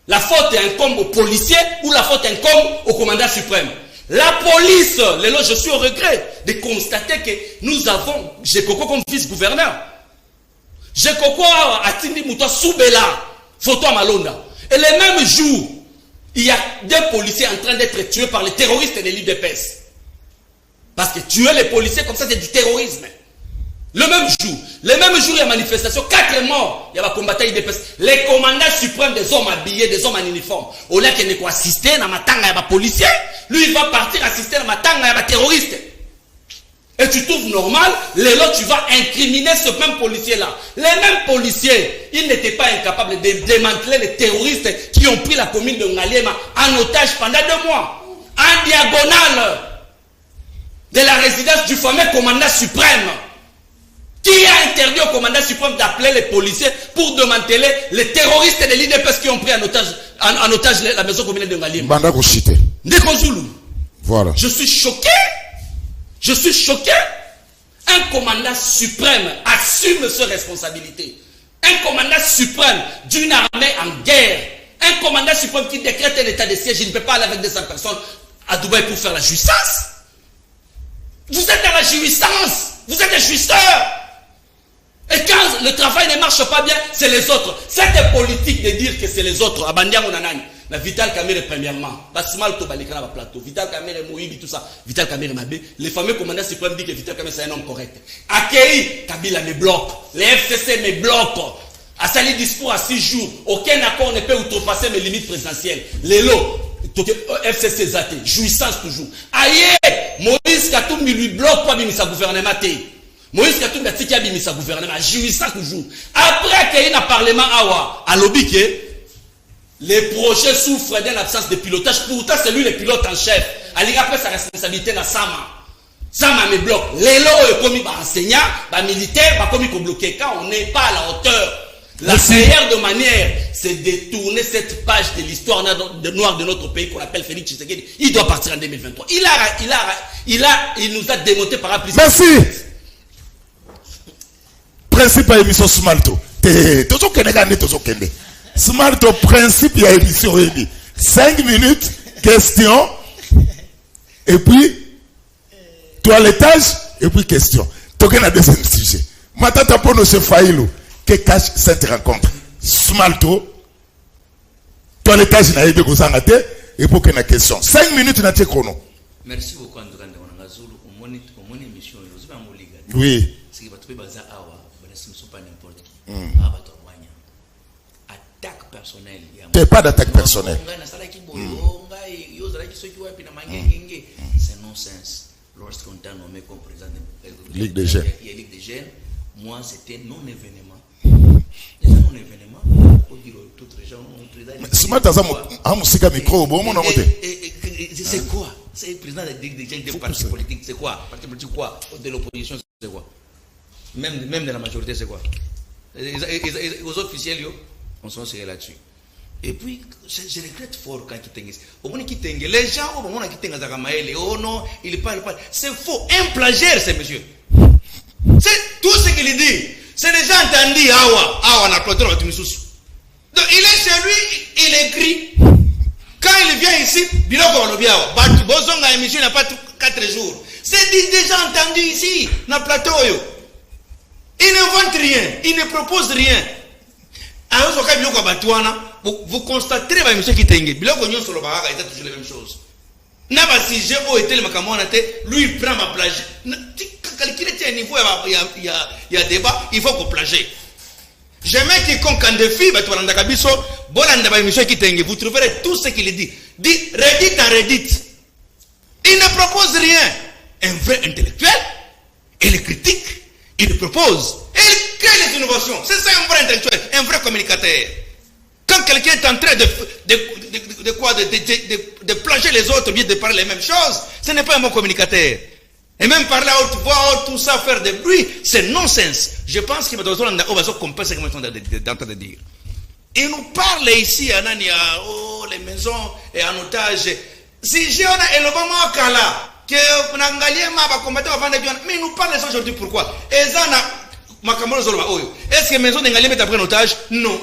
La faute incombe aux policiers ou la faute incombe au commandant suprême. La police, je suis au regret de constater que nous avons, j'ai Coco comme vice-gouverneur. J'ai Coco à Tindi Mouta Soubela, photo à Malonda. Et les mêmes jours, il y a des policiers en train d'être tués par les terroristes de l'IDPS. Parce que tuer les policiers comme ça, c'est du terrorisme. Le même jour, il y a manifestation, 4 morts, il y a des combattants IDPS. Les commandants suprêmes des hommes habillés, des hommes en uniforme, au lieu qu'il ne assister à matanga, il y a des policiers, lui il va partir assister à matanga, il y a des terroristes. Et tu trouves normal, tu vas incriminer ce même policier-là. Les mêmes policiers, ils n'étaient pas incapables de démanteler les terroristes qui ont pris la commune de Ngaliema en otage pendant 2 mois. En diagonale de la résidence du fameux commandant suprême. Qui a interdit au commandant suprême d'appeler les policiers pour démanteler les terroristes de l'IDPS qui ont pris en otage la maison communale de Ngaliema. Banda Koshite. Ndekozulu. Voilà. Je suis choqué. Un commandant suprême assume ses responsabilités. Un commandant suprême d'une armée en guerre. Un commandant suprême qui décrète un état de siège. Il ne peut pas aller avec 200 personnes à Dubaï pour faire la jouissance. Vous êtes dans la jouissance. Vous êtes des jouisseurs. Et quand le travail ne marche pas bien, c'est les autres. Cette politique de dire que c'est les autres. Abandiango nanani. Na Vital Kamerhe premièrement. Basimal Tobalekana va plateau. Vital Kamerhe Moïbi tout ça. Vital Kamerhe Mabé. Les fameux commandants suprêmes disent que Vital Kamerhe c'est un homme correct. Akei Kabila me bloque. Les FCC me bloquent. À Sali discours à 6 jours. Aucun accord ne peut outrepasser mes limites présidentielles. Les lots. FCC Zate. Jouissance toujours. Aïe. Moïse Katumbi lui bloque pas sa gouvernement. Moïse Katumbi a dit sa gouvernement. Jouissance toujours. Après qu'il y ait un parlement à l'obike. Les projets souffrent d'une absence de pilotage. Pourtant, c'est lui le pilote en chef. Il a pris sa responsabilité dans Sama. Sama me bloque. Les lots, comme enseignants, militaires, comme bloqué. Quand on n'est pas à la hauteur, la meilleure de manière, c'est de tourner cette page de l'histoire noire de notre pays qu'on appelle Félix Tshisekedi. Il doit partir en 2023. Il nous a démonté par rapport. Merci. Principal émission Smalto. Tozo Kenegane, Tozo Kende. Smart au principe, il y a émission 5 minutes, question, et puis toilettage, et puis question. Token a deuxième sujet. Matata pour nous se faillou, que cache cette rencontre. Smalto, toilettage n'a aidé aux angate, et pour qu'il y ait une question. 5 minutes n'a été chrono. Merci beaucoup, André Ngazulu. Au moins émission, oui. Ce qui va trouver bazar awa, ne sont pas n'importe qui. Attaque personnelle. T'es pas d'attaque personnelle. C'est non-sens. Lorsqu'on t'a nommé comme président de Ligue des Jeunes. Ligue des Jeunes, moi c'était non-événement. Et ça non-événement, pour dire tout les gens, ce matin, ça micro, bon, c'est quoi? C'est le président de la Ligue des Jeunes des partis politiques, c'est quoi? Parti politique quoi? De l'opposition, c'est quoi? Même de la majorité, c'est quoi? Aux officiels, on s'en serait là-dessus. Et puis, je regrette fort quand les gens, oh non, il parle pas. C'est faux. Un plagiaire, c'est monsieur. C'est tout ce qu'il dit. C'est déjà entendu, Awa, na plateau, donc il est chez lui, il écrit. Quand il vient ici, Bozonga émission n'a pas 4 jours. C'est déjà entendu ici, na plateau. Il n'invente rien, il ne propose rien. Alors, vous constaterez que M. Kitenge, il a toujours la même chose. Lui, il prend ma plage. Calculer un niveau, il y a débat, il faut qu'on plage. Jamais quiconque en défi, vous trouverez tout ce qu'il dit. Dit Reddit à Reddit. Il ne propose rien. Un vrai intellectuel, il critique, il propose, et il crée les innovations. C'est ça un vrai intellectuel, un vrai communicateur. Quand quelqu'un est en train de plager les autres, bien de parler les mêmes choses, ce n'est pas un bon communicateur. Et même parler à haute voix, tout ça, faire des bruits, c'est non-sens. Je pense qu'il va devoir comprendre ce qu'on est en train de dire. Il nous parle ici, les maisons et en otage. Si j'ai un élément kala, que mais il nous parle aujourd'hui pourquoi? Est-ce que maison d'Engalien est après en otage? Non.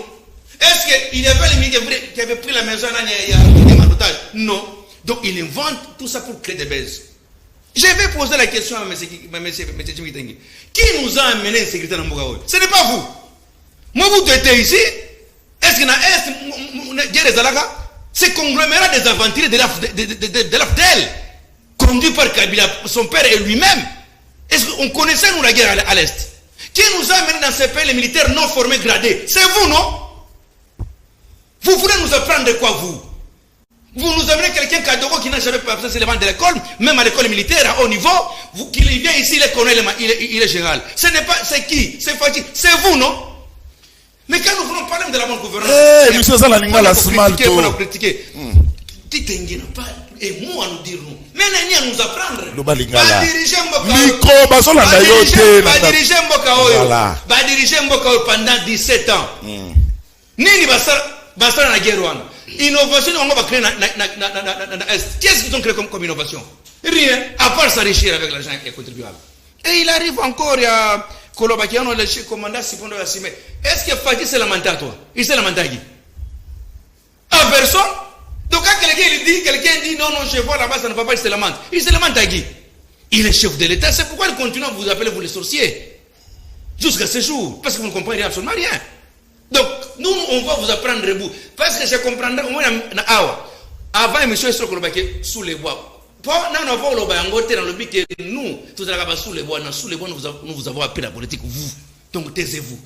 Est-ce qu'il y avait les militaires qui avaient pris la maison en otage? Non. Donc il invente tout ça pour créer des baises. Je vais poser la question à M. Kitenge. Qui nous a amené une sécurité dans Mbogaoui? Ce n'est pas vous. Moi, vous êtes ici. Est-ce qu'il y a c'est conglomérat des aventuriers de l'AFDEL, conduit par Kabila, son père et lui-même. Est-ce qu'on connaissait nous la guerre à l'Est? Qui nous a amené dans ces pays les militaires non formés gradés? C'est vous, non? Vous voulez nous apprendre de quoi, vous? Vous nous amenez quelqu'un Kadogo qui n'a jamais passé l'élément de l'école, même à l'école militaire à haut niveau, qu'il vient ici, il est colonel, il est général. Ce n'est pas, c'est qui? C'est Fatih. C'est vous, non? Mais quand nous voulons parler de la bonne gouvernance, monsieur Zalaninga la Smalto. On a critiqué. Titengi n'a pas un mot à nous dire, nous. Mais il n'y a à nous apprendre. Va diriger Mboka pendant 17 ans. Nini Bastara na guerre. Innovation, on va créer na Est. Qu'est-ce qu'ils ont créé comme innovation? Rien, à part s'enrichir avec l'argent et contribuable. Et il arrive encore, il y a Kolobakiano, le commandant Sipondo Yassime. Est-ce que Fatih s'est lamenté à toi? Il s'est lamenté à qui? À personne. Donc quand quelqu'un dit non, je vois là-bas, ça ne va pas, il se lamente. Il se lamente à qui? Il est chef de l'État. C'est pourquoi il continue à vous appeler vous les sorciers. Jusqu'à ce jour. Parce que vous ne comprenez absolument rien. Donc, nous, on va vous apprendre debout. Parce que je comprendrai, au moins, avant, M. Estro Kolobake, sous les bois. Nous, tout à sous les bois, nous vous avons appris la politique, vous. Donc, taisez-vous.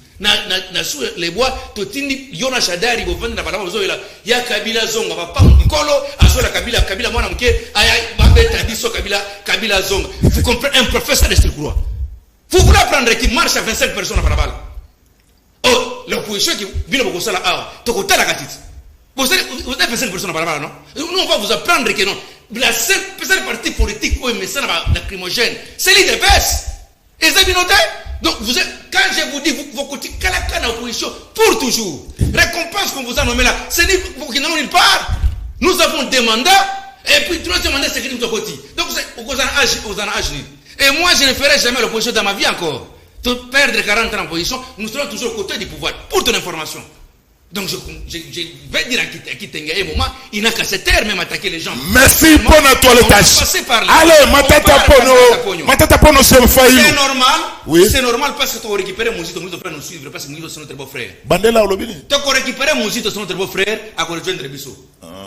Sous les bois, Totini, Yona Shadari, vous venez il y a Kabila Zonga, pas Nkolo, Asola Kabila Mwanamke, Kabila Zonga. Vous comprenez, un professeur de ce courant. Vous voulez apprendre qu'il marche à 25 personnes par la balle. Oh, l'opposition qui vient au Kosala, vous avez 25 personnes par la balle, non? Nous, on va vous apprendre que non. La seule partie politique où il met ça dans la lacrymogène, c'est l'IDPS. Et ça, noté. Donc, quand je vous dis, vous coûtez qu'à l'opposition pour toujours. Récompense qu'on vous a nommé là, c'est pour qu'ils n'ont nulle part. Nous avons des mandats, et puis troisième mandat, c'est que nous avons côté. Donc, vous avez un âge. Et moi, je ne ferai jamais l'opposition dans ma vie encore. Perdre 40 ans en opposition, nous serons toujours aux côtés du pouvoir, pour ton information. Donc, je vais dire à Kitenge, un moment, il n'a qu'à se taire, même attaquer les gens. Merci pour notre toilettage. Allez, Matata Pono, c'est normal. Oui. C'est normal parce que tu as récupéré Mouzito, nous devons nous suivre, parce que nous sommes notre beau-frère. Bandela ou Lobini? Tu as récupéré Mouzito, c'est notre beau-frère, à rejoindre Bisso.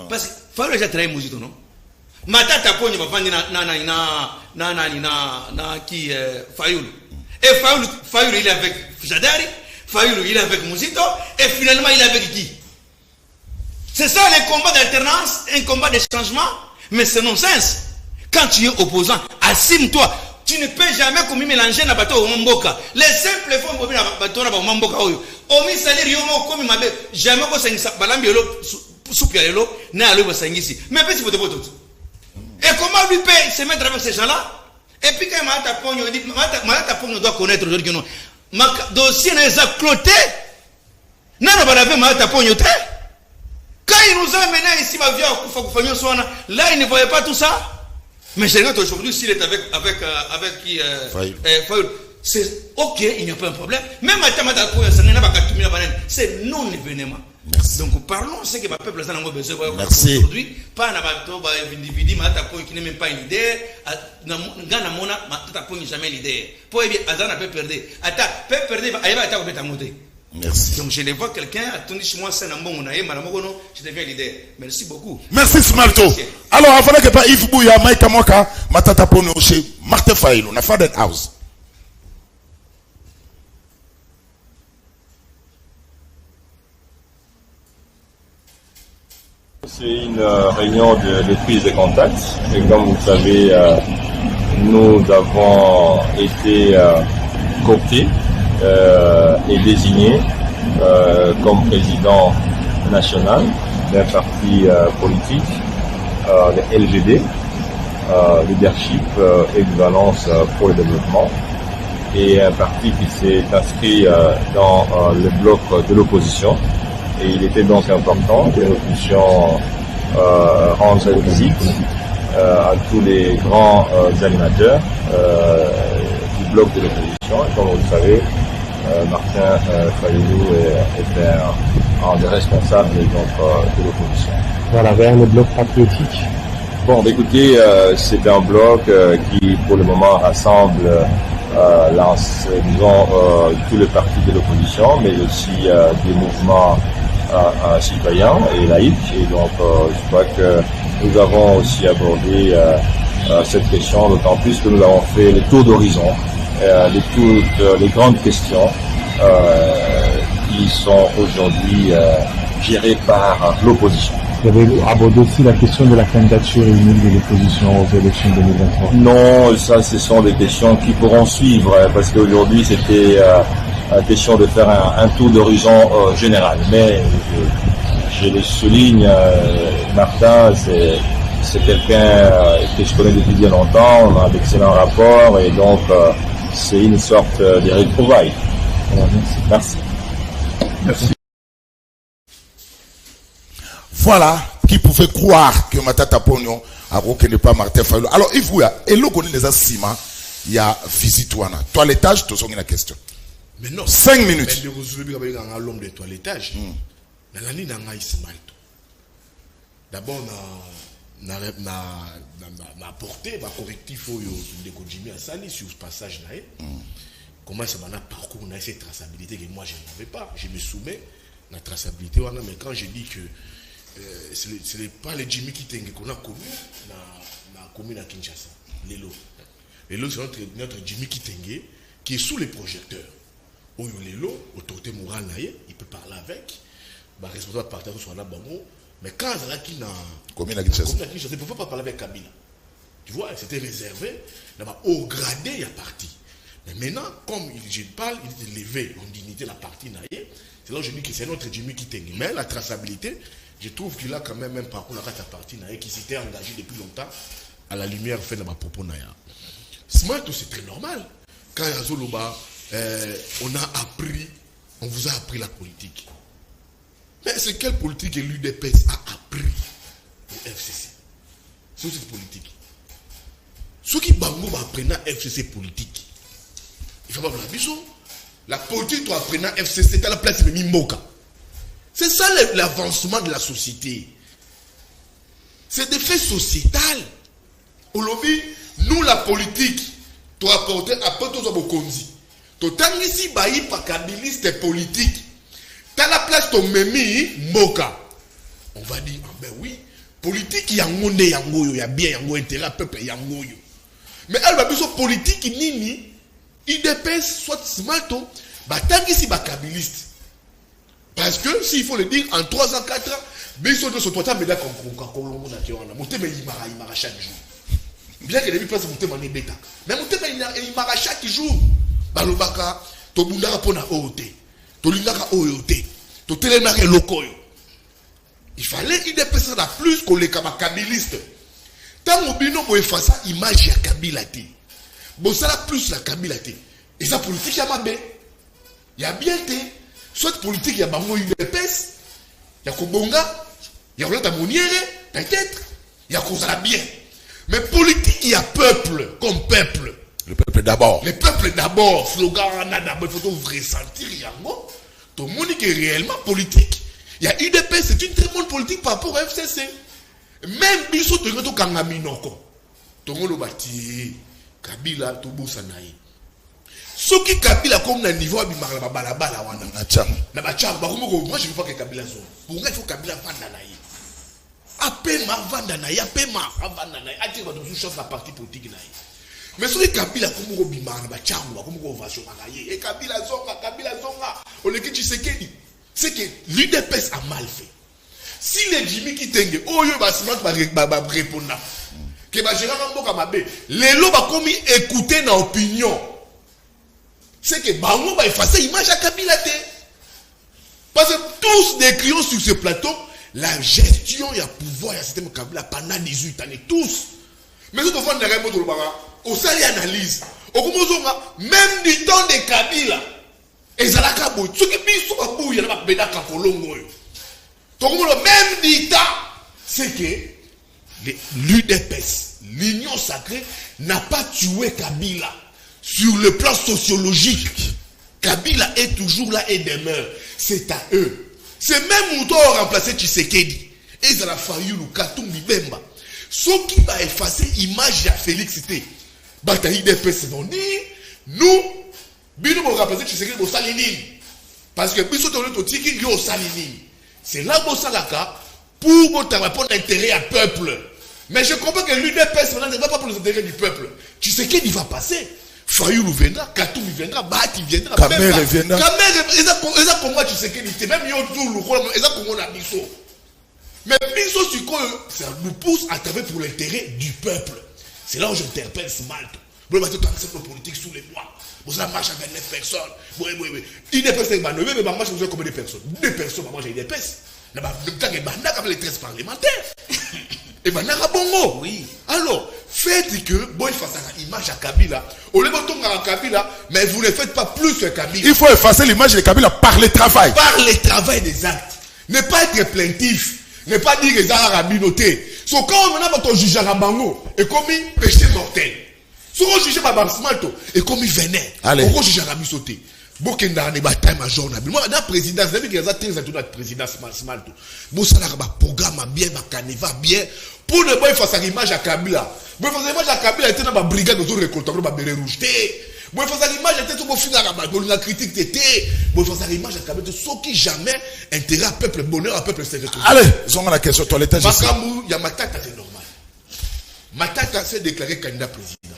Parce qu'il faut déjà travailler Mouzito, non? Matata Pono va vendre qui Fayoul. Et Fayoul, il est avec Jadari. Fayoulou, il est avec Mouzito, et finalement, il est avec qui? C'est ça les combats d'alternance, un combat de changement, mais c'est non-sens. Quand tu es opposant, assume-toi. Tu ne peux jamais comme mélanger na bateau au Mamboka. Les simples fois, on va bateau na Mamboka. Omi salir yomo comme ma belle. Jamais qu'on s'en balambiolo, soupialelo, n'a le basangisi. Mais petit pour te voter. Et comment lui peut se mettre avec ces gens-là? Et puis quand Mata Pogno dit, Mata Pogno doit connaître aujourd'hui que non. Ma dossier n'est pas cloté. Non, on va laver ma tapognoté. Quand il nous a amené ici, là, il ne voyait pas tout ça. Mais je regarde aujourd'hui, s'il est avec qui Fayoul. c'est ok, il n'y a pas un problème. Même à Tamata, c'est non événement. Donc parlons ce que le peuple a besoin aujourd'hui. Pas un individu qui n'est même pas une idée. Gana mona jamais l'idée. Pour Azana peut perdre. Peut perdre. Merci. Donc je les vois quelqu'un attendez chez moi c'est un bon je deviens l'idée. Merci beaucoup. Merci Smalto. Alors avant que pas Yves Bouya Mike Moka Matata Pono chez Martin Faïlo na Faden House. C'est une réunion de prise de contact et comme vous le savez, nous avons été cooptés et désignés comme président national d'un parti politique, le LGD, Leadership Équivalence pour le développement, et un parti qui s'est inscrit dans le bloc de l'opposition. Et il était donc important que nous puissions rendre visite à tous les grands animateurs du bloc de l'opposition. Et comme vous le savez, Martin Fayoulou est un des responsables donc, de l'opposition. Voilà, vers le bloc patriotique. Bon, écoutez, c'est un bloc qui, pour le moment, rassemble disons, tous les partis de l'opposition, mais aussi des mouvements citoyens et laïcs. Et donc, je crois que nous avons aussi abordé cette question, d'autant plus que nous avons fait le tour d'horizon de toutes les grandes questions qui sont aujourd'hui gérées par l'opposition. Vous avez abordé aussi la question de la candidature unique de l'opposition aux élections 2023. Non, ça, ce sont des questions qui pourront suivre, parce qu'aujourd'hui, c'était la question de faire un tour d'horizon général. Mais je le souligne, Martin, c'est quelqu'un que je connais depuis bien longtemps, on a d'excellents rapports, et donc c'est une sorte de retrouvailles. Merci. Merci. Voilà, qui pouvait croire que Matata Pogno a n'est pas Martin Fayoulou. Alors, il faut, et l'eau connaît les assima, il y a visitoire. Toilettage, tu as une question. Mais non. 5 minutes. Mais l'homme de toilettage. D'abord, on a apporté un correctif de Kojimi à Sali sur ce passage. Comment ça m'a parcouru cette traçabilité que moi je n'avais pas. Je me soumets à la traçabilité. Mais quand je dis que ce n'est pas le Jimmy Kitenge qu'on a connu dans la commune à Kinshasa. Lelo, c'est notre Jimmy Kitenge qui est sous les projecteurs. Lelo, autorité morale, il peut parler avec. Responsable partenaire soit là, mais quand il y a qui dans la commune à Kinshasa, il ne peut pas parler avec Kabila. Tu vois, c'était réservé. Au gradé, il y a parti. Mais maintenant, comme je parle, il est élevé en dignité la partie. C'est là où je dis que c'est notre Jimmy Kitenge. Mais la traçabilité, je trouve qu'il a quand même un parcours dans la partie qui s'était engagé depuis longtemps à la lumière fait dans ma propos. Smart, c'est très normal. Quand il y a Zoloba, on a appris, on vous a appris la politique. Mais c'est quelle politique que l'UDPS a appris au FCC? C'est cette politique. Ceux qui apprennent à FCC politique, il faut pas la vision. La politique doit apprendre à FCC, à la place de Mimoka. C'est ça l'avancement de la société. C'est des faits sociétals. Aujourd'hui, nous, la politique, doit apporter à peu de Bokonzi. Total ici, bailli par kabiliste politique. T'as la place de Memi Moka. On va dire, ah ben oui, politique, il y a un monde, il y a bien, il y a un intérêt, peuple, il y a un goyo. Mais elle va dire, politique, nini, il dépasse soit smato, bah tant ici, bah kabiliste. Parce que, s'il faut le dire, en 3 ans, 4 ans, mais ils sont de ce toit, mais là, comme monter, mais il mara chaque jour. Bien que les place monter, mais bêta. Mais monter, mais il mara chaque jour. Balobaka, to bundara pona OOT, to lingaka OOT, to telemare lokoyo. Il fallait qu'il dépasse la plus que les kabilistes. Tant que bino pour effacer l'image de Kabila. Bon, ça la plus la Kabila. Et ça politique, il y a mabé. Il y a bien été. Soit politique, il y a bango UDPS, il y a Kobonga, il y a Olata Moniere, peut-être, il y a Kozala bien. Mais politique, il y a peuple comme peuple. Le peuple d'abord. Le peuple d'abord. Slogan, d'abord, il faut ressentir yango. Tout le monde est réellement politique. Il y a UDPS, c'est une très bonne politique par rapport à FCC. Même biso to ngoto kangaminoko. To ngolo bati Kabila to bosanayi. Soki Kabila comme na niveau abimara balabala wana. Na bacham ba komoko moi je veux pas que Kabila soit. Pour moi il faut Kabila vanda nayi. Apema vanda nayi, apema vanda nayi. Ati ba to chef la parti politique nayi. Mais soki Kabila komoko bimara bacham ba komoko ovation nayi. Et Kabila zonga. On le dit Tshisekedi. C'est que l'UDPS a mal fait. Si les Jimmy qui tengue, oh yo ba sima ba répondre. Que ba gérer mboka mabe. Les lots ba komi écouter na opinion. C'est que bango ba effacer image à Kabila te. Parce que tous décrions sur ce plateau la gestion et le pouvoir du système Kabila pendant 18 années tous. Mais nous devons faire un mot de l'obara. Au sali analyse. Au komozonga même du temps de Kabila. Ezalaka boy. Ce qui biso ba boy na ba beda ka kolongo yo. Même d'État, c'est que l'UDPS, l'Union sacrée, n'a pas tué Kabila sur le plan sociologique. Kabila est toujours là et demeure. C'est à eux. C'est même Mouto a remplacé Tshisekedi. Et ça a fallu le Katumbi Bemba. Ce qui va effacer l'image de Félix T. Bataille l'UDPS vont dire, nous, nous avons remplacé Tshisekedi au Salinine. Parce que nous avons dit au Salinine. C'est là où ça pour répondre l'intérêt à peuple. Mais je comprends que l'UDPS ne va pas pour les intérêts du peuple. Tu sais qu'il va passer. Fayoulou viendra, Katoumi viendra, Bahati viendra, Kamere viendra. Kamere, comment tu sais qu'il était même Yodoulou, ils ont comment on a Bisso. Mais Bisso, ça nous pousse à travailler pour l'intérêt du peuple. C'est là où j'interpelle Smalt. Vous avez une politique sous les lois. Vous avez marché avec 9 personnes. Oui. Il n'est pas mais marche avec combien de personnes? 2 personnes, moi j'ai des pèses. Il y a les 13 parlementaires. Et maintenant, bongo. Oui. Alors, faites que, bon, il fasse l'image à Kabila. Au lieu de à Kabila, mais vous ne faites pas plus que Kabila. Il faut effacer l'image de Kabila par le travail. Par le travail des actes. Ne pas être plaintif. Ne pas dire que ça a communauté. So, quand on a juge à Bango, et comme péché mortel. Si on juge à Smalto, et comme il venait, on juge à Bisoté. Bokenda ne bataille major na moi la présidence depuis que ça tient à toute la présidence Smalto. Bon ça là programme bien caneva bien pour le boy face à l'image à Kabila. Boy face à l'image à Kabila était dans la brigade autour de récolteur ba béré rouge. Boy face à l'image était tout final à la critique était. Boy face à l'image à Kabila ce qui jamais intérêt à peuple bonheur à peuple c'est. Allez, ils ont la question toi l'état juste. Makamou ya Matata c'est normal. Matata s'est déclaré candidat président.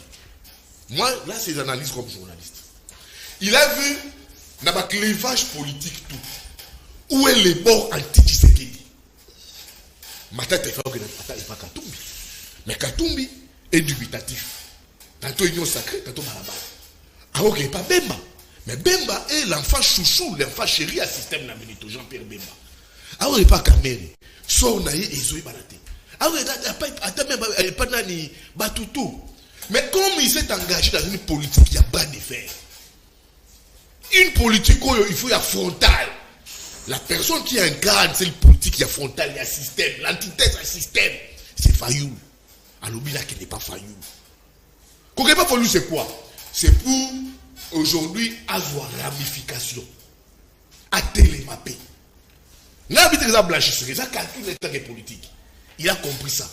Moi là c'est analyse comme journaliste. Il a vu dans le clivage politique tout. Où est le bord anti-Tshisekedi? Matata est pas Katumbi. Mais Katumbi est dubitatif. Tantôt union sacrée, tantôt malabal. Alors qu'il n'est pas Bemba. Mais Bemba est l'enfant chouchou, l'enfant chéri à système Namelito, Jean-Pierre Bemba. Alors il n'est pas Kamere. So naïe et Zoé Balaté. Alors il n'est pas Nani Batoutou. Mais comme il s'est engagé dans une politique, il y a bras de fer. Une politique où il faut y a frontal. La personne qui incarne cette politique, il y a frontal, il y a système. L'antithèse à système, c'est Fayoulou. Alors, là qui n'est pas Fayoulou. Qu'on n'est pas Fayoulou, c'est quoi? C'est pour aujourd'hui avoir ramification. À télémapper. Là, il y a blanchisseur. Ça calcule les temps politiques. Il a compris ça.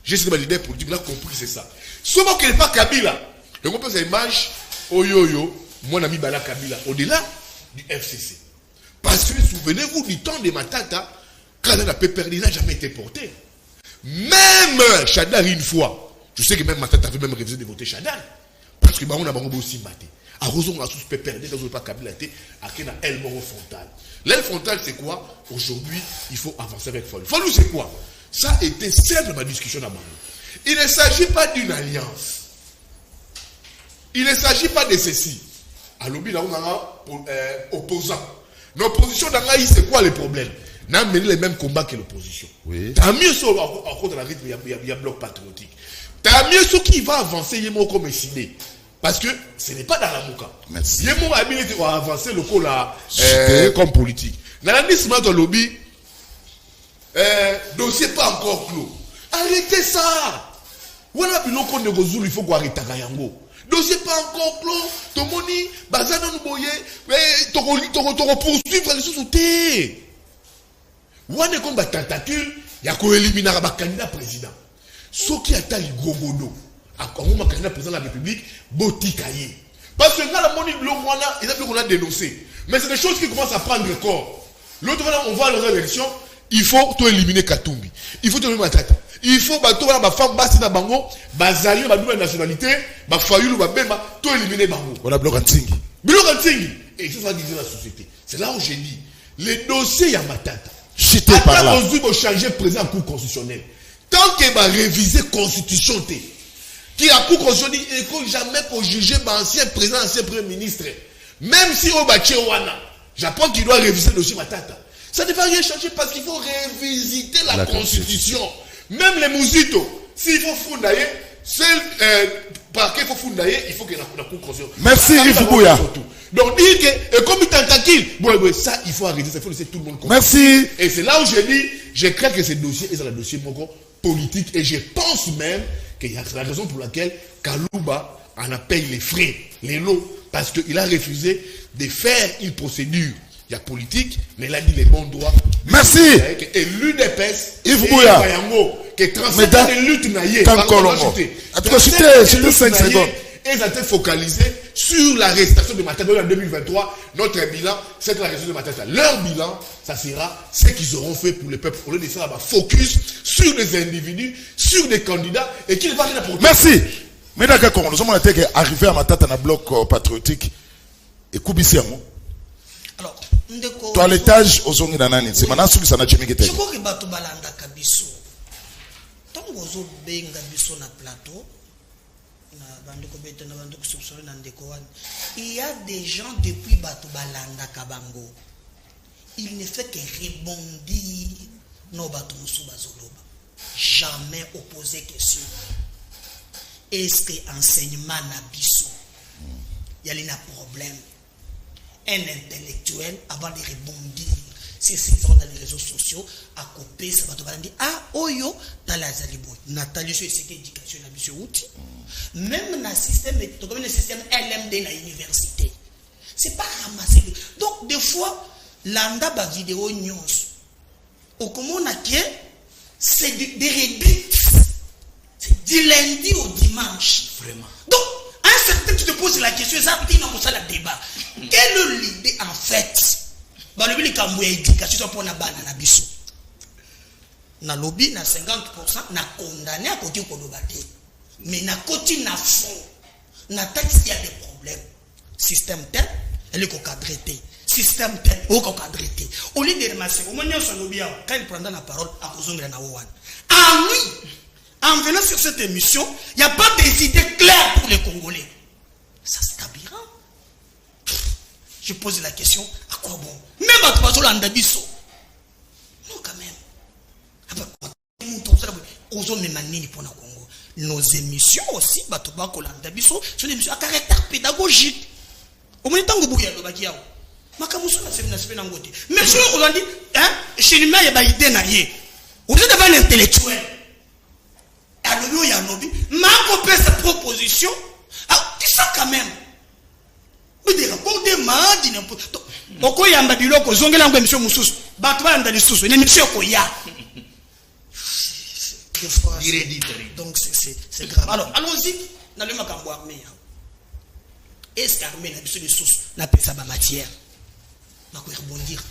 J'ai cette idée politique, il a compris c'est ça. Seulement qu'il n'est pas Kabila. Donc on peut cette image, oyoyo. Mon ami Bala Kabila, au-delà du FCC. Parce que souvenez-vous du temps de Matata, quand la paix perdue n'a jamais été portée. Même Chadal une fois, je sais que même Matata avait même refusé de voter Chadal. Parce que on a aussi battu. À raison, on a tous paix perdue, dans le pas Kabila, à qui on a l'aile frontale. L'aile frontale, c'est quoi? Aujourd'hui, il faut avancer avec Fallou. Fallou, c'est quoi? Ça a été simple ma discussion à Manu. Il ne s'agit pas d'une alliance. Il ne s'agit pas de ceci. À l'objet là, on a opposant. L'opposition d'Angaï, c'est quoi le problème? N'a mené les mêmes combats que l'opposition. Oui. T'as mieux sur à cause de la rythme, il y a bloc patriotique. T'as mieux ce qui va avancer, il y a comme décidé. Parce que ce n'est pas dans la mouka. Merci. Il y a habilité à avancer le coup là, comme politique. Dans la liste de lobby, dossier pas encore clos. Arrêtez ça. Voilà, il faut qu'on arrête Yango. Dossier pas encore clos. Tomoni, bazana nous boye, toko poursuivre les sous-soutés. Wane comme tentacule, il y a qu'on éliminer un candidat président. Ce qui a été gogodo, à quoi un candidat président de la République, botikaye. Parce que là, la monnaie de l'homme, il a plus qu'on a dénoncé. Mais c'est des choses qui commencent à prendre corps. L'autre fois, on va à l'élection, il faut tout éliminer Katumbi. Il faut tout éliminer Matata. Il faut tout la femme basse dans Bango, bazali, ma nouvelle nationalité, ma fayoulou, ma bema, tout éliminer Bango. On a bloqué Ntingi. Bloqué Ntingi. Et ça va dire la société. C'est là où j'ai dit, les dossiers, il y a Matata. Chité par là. Aujourd'hui, il faut changer président en cour constitutionnelle. Tant qu'il va réviser la constitution, qui a cour constitutionnelle, il ne faut jamais pour juger l'ancien président, l'ancien premier ministre. Même si au Wana, j'apprends qu'il doit réviser le dossier Matata. Ça ne va rien changer parce qu'il faut révisiter la constitution. Même les Mouzito, s'il faut fondayer, parquet il faut fondayer, il faut qu'il y ait la cour constitutionnelle. Merci Yves Bouya. Donc dire que comme il t'entend ça il faut arrêter, ça il faut laisser tout le monde comprendre. Merci. Et c'est là où j'ai dit, je crains que ce dossier est un dossier politique et je pense même qu'il y a la raison pour laquelle Kalouba en a payé les frais, les lots, parce qu'il a refusé de faire une procédure. Il y a politique, mais il a dit les bons droits. Merci. Et l'UDPS, Yves Bouya, qui est transformé de lutte naïe. C'était 5 secondes. Et ils ont été focalisés sur l'arrestation de Matata en 2023. Notre bilan, c'est l'arrestation de Matata. Leur bilan, ça sera ce qu'ils auront fait pour le peuple. Au lieu de faire un focus sur des individus, sur des candidats, et qui ne va rien apporter. Merci. Mais d'accord, nous sommes arrivés à Matata dans le bloc patriotique. Et Koubisiamo. Alors, toilettage aux ongles d'anani. C'est maintenant ce que ça n'a jamais été. Je crois que Bato Balanda Kabiso. Tant que vous benga biso na plateau, il y a des gens depuis Bato Balanda Kabango. Il ne fait que rebondir nos bateaux sous Bazoloba. Jamais opposer question. Est-ce que enseignement n'a biso? Il y a un problème. Un intellectuel avant de rebondir c'est dans les réseaux sociaux à couper ça va te dire ah oyo dans la zalibo Nathalie c'est ce éducation la monsieur outil même dans système comme le système LMD dans l'université c'est pas ramassé donc des fois landa ba vidéo news au comment on a que c'est des réduits c'est du lundi au dimanche vraiment donc un certain tu te poses la question ça dit non ça le débat quelle est l'idée en fait bah le bilika mouya éducation pour na bana na biso na lobby na 50% na condamné à côté kolobate mais na côté na fond na texte il y a des problèmes système tel elle est cadré système tel au cadré au lieu de ramasser au moins son lobby quand il prendra la parole à kozongra na wan ah oui en venant sur cette émission il n'y a pas des idées claires pour les Congolais ça c'est aberrant. Je pose la question, à quoi bon? Même à Tobazo Landabiso. Non, quand même. Nos émissions aussi, Batobako Landabiso, sont des émissions à caractère pédagogique. Au moins, tant que vous avez dit, Makamuso na semina semina ngote. Mais si on a dit, hein, chez lui, il y a une idée naïe. Vous êtes un intellectuel. Alors, il y a un lobby. Ma copie sa proposition. Ah, qui ça quand même? Mais des rapports de malades, n'importe. Pourquoi il y a un babylon qui zongue l'angle monsieur Moussous? Batouan dans les sous, une émission qu'il y a. Donc c'est grave. Alors, allons-y. Dans le Makambo armé. Est-ce qu'armée n'a besoin de sous? N'a pas ça ma matière. Ma quoi rebondir.